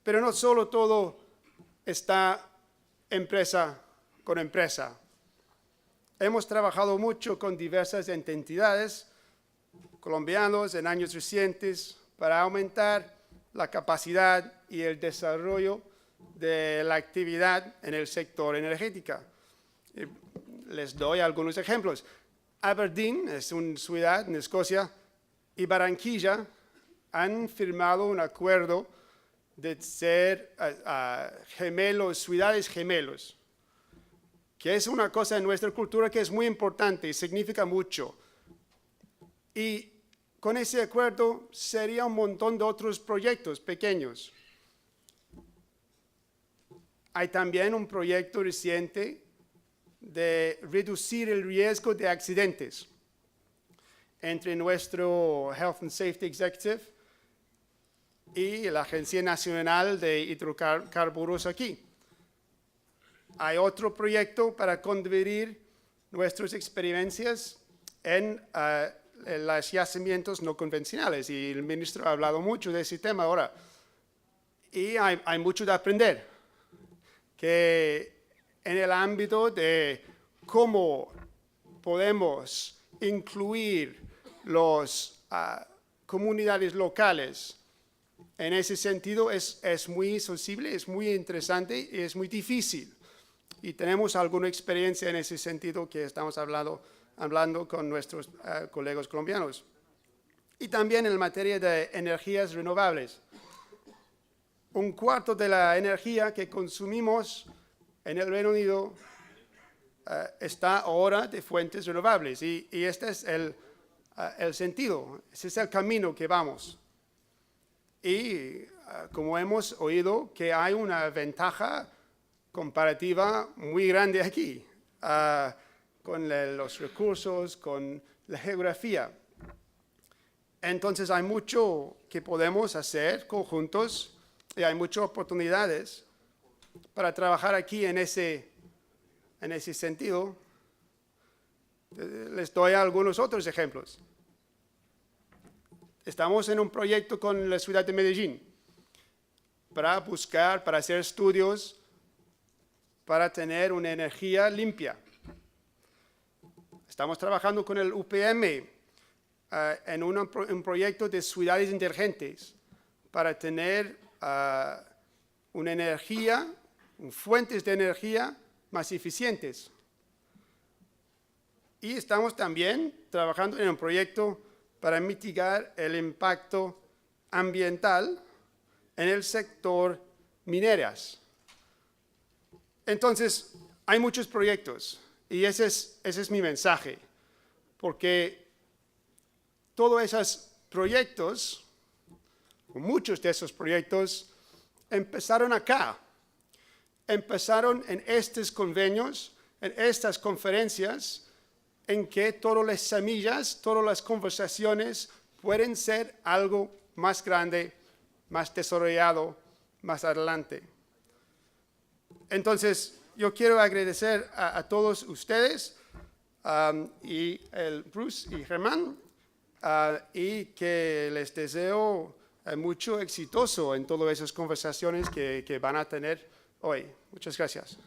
Pero no solo todo está empresa con empresa. Hemos trabajado mucho con diversas entidades colombianos en años recientes para aumentar la capacidad y el desarrollo de la actividad en el sector energético. Les doy algunos ejemplos. Aberdeen es una ciudad en Escocia y Barranquilla han firmado un acuerdo de ser gemelos, ciudades gemelos, que es una cosa en nuestra cultura que es muy importante y significa mucho. Y con ese acuerdo sería un montón de otros proyectos pequeños. Hay también un proyecto reciente de reducir el riesgo de accidentes entre nuestro Health and Safety Executive y la Agencia Nacional de Hidrocarburos aquí. Hay otro proyecto para convertir nuestras experiencias en los yacimientos no convencionales, y el ministro ha hablado mucho de ese tema ahora. Y hay mucho de aprender, que en el ámbito de cómo podemos incluir las comunidades locales. En ese sentido es muy sensible, es muy interesante y es muy difícil. Y tenemos alguna experiencia en ese sentido que estamos hablando con nuestros colegas colombianos. Y también en materia de energías renovables. Un cuarto de la energía que consumimos en el Reino Unido está ahora de fuentes renovables. Y este es el sentido, ese es el camino que vamos. Y como hemos oído, que hay una ventaja comparativa muy grande aquí, con los recursos, con la geografía. Entonces hay mucho que podemos hacer conjuntos y hay muchas oportunidades para trabajar aquí en ese sentido. Les doy algunos otros ejemplos. Estamos en un proyecto con la ciudad de Medellín para hacer estudios para tener una energía limpia. Estamos trabajando con el UPM en un proyecto de ciudades inteligentes para tener una energía, fuentes de energía más eficientes. Y estamos también trabajando en un proyecto para mitigar el impacto ambiental en el sector mineras. Entonces, hay muchos proyectos y ese es mi mensaje, porque todos esos proyectos, muchos de esos proyectos, empezaron acá, empezaron en estos convenios, en estas conferencias, en que todas las semillas, todas las conversaciones pueden ser algo más grande, más desarrollado, más adelante. Entonces, yo quiero agradecer a todos ustedes, y Bruce y Germán, y que les deseo mucho exitoso en todas esas conversaciones que van a tener hoy. Muchas gracias.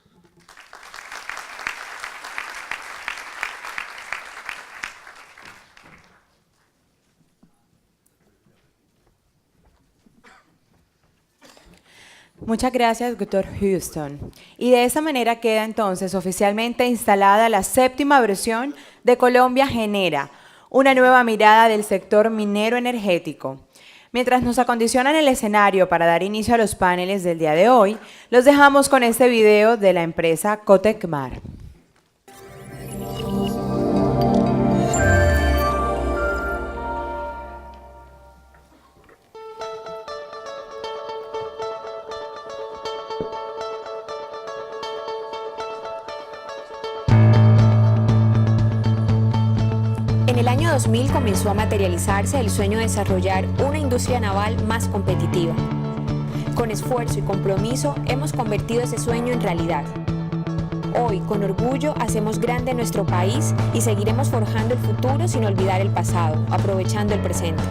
Muchas gracias, doctor Houston. Y de esta manera queda entonces oficialmente instalada la 7ª versión de Colombia Genera, una nueva mirada del sector minero energético. Mientras nos acondicionan el escenario para dar inicio a los paneles del día de hoy, los dejamos con este video de la empresa Cotecmar. En el año 2000 comenzó a materializarse el sueño de desarrollar una industria naval más competitiva. Con esfuerzo y compromiso hemos convertido ese sueño en realidad. Hoy, con orgullo, hacemos grande nuestro país y seguiremos forjando el futuro sin olvidar el pasado, aprovechando el presente.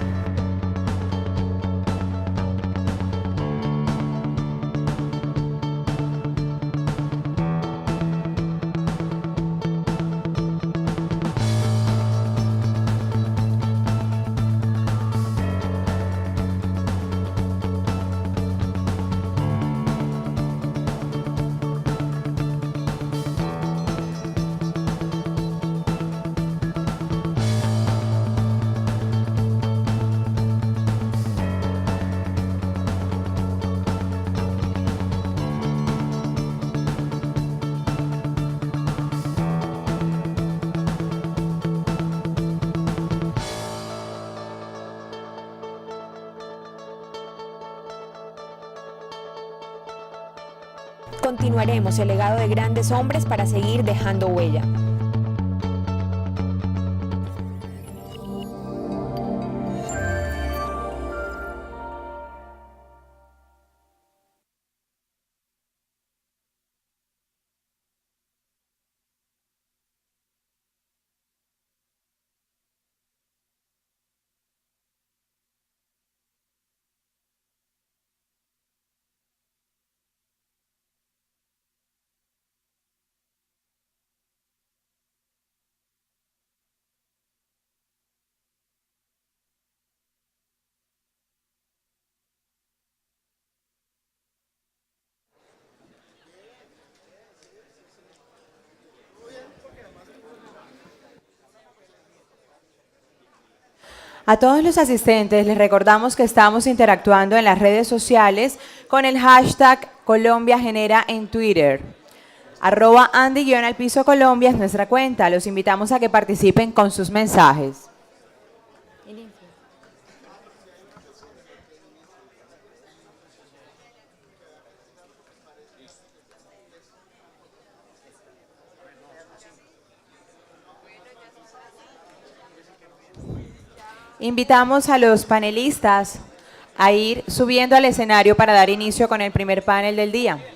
Continuaremos el legado de grandes hombres para seguir dejando huella. A todos los asistentes les recordamos que estamos interactuando en las redes sociales con el hashtag #ColombiaGenera en Twitter. @Andy_Colombia es nuestra cuenta. Los invitamos a que participen con sus mensajes. Invitamos a los panelistas a ir subiendo al escenario para dar inicio con el primer panel del día.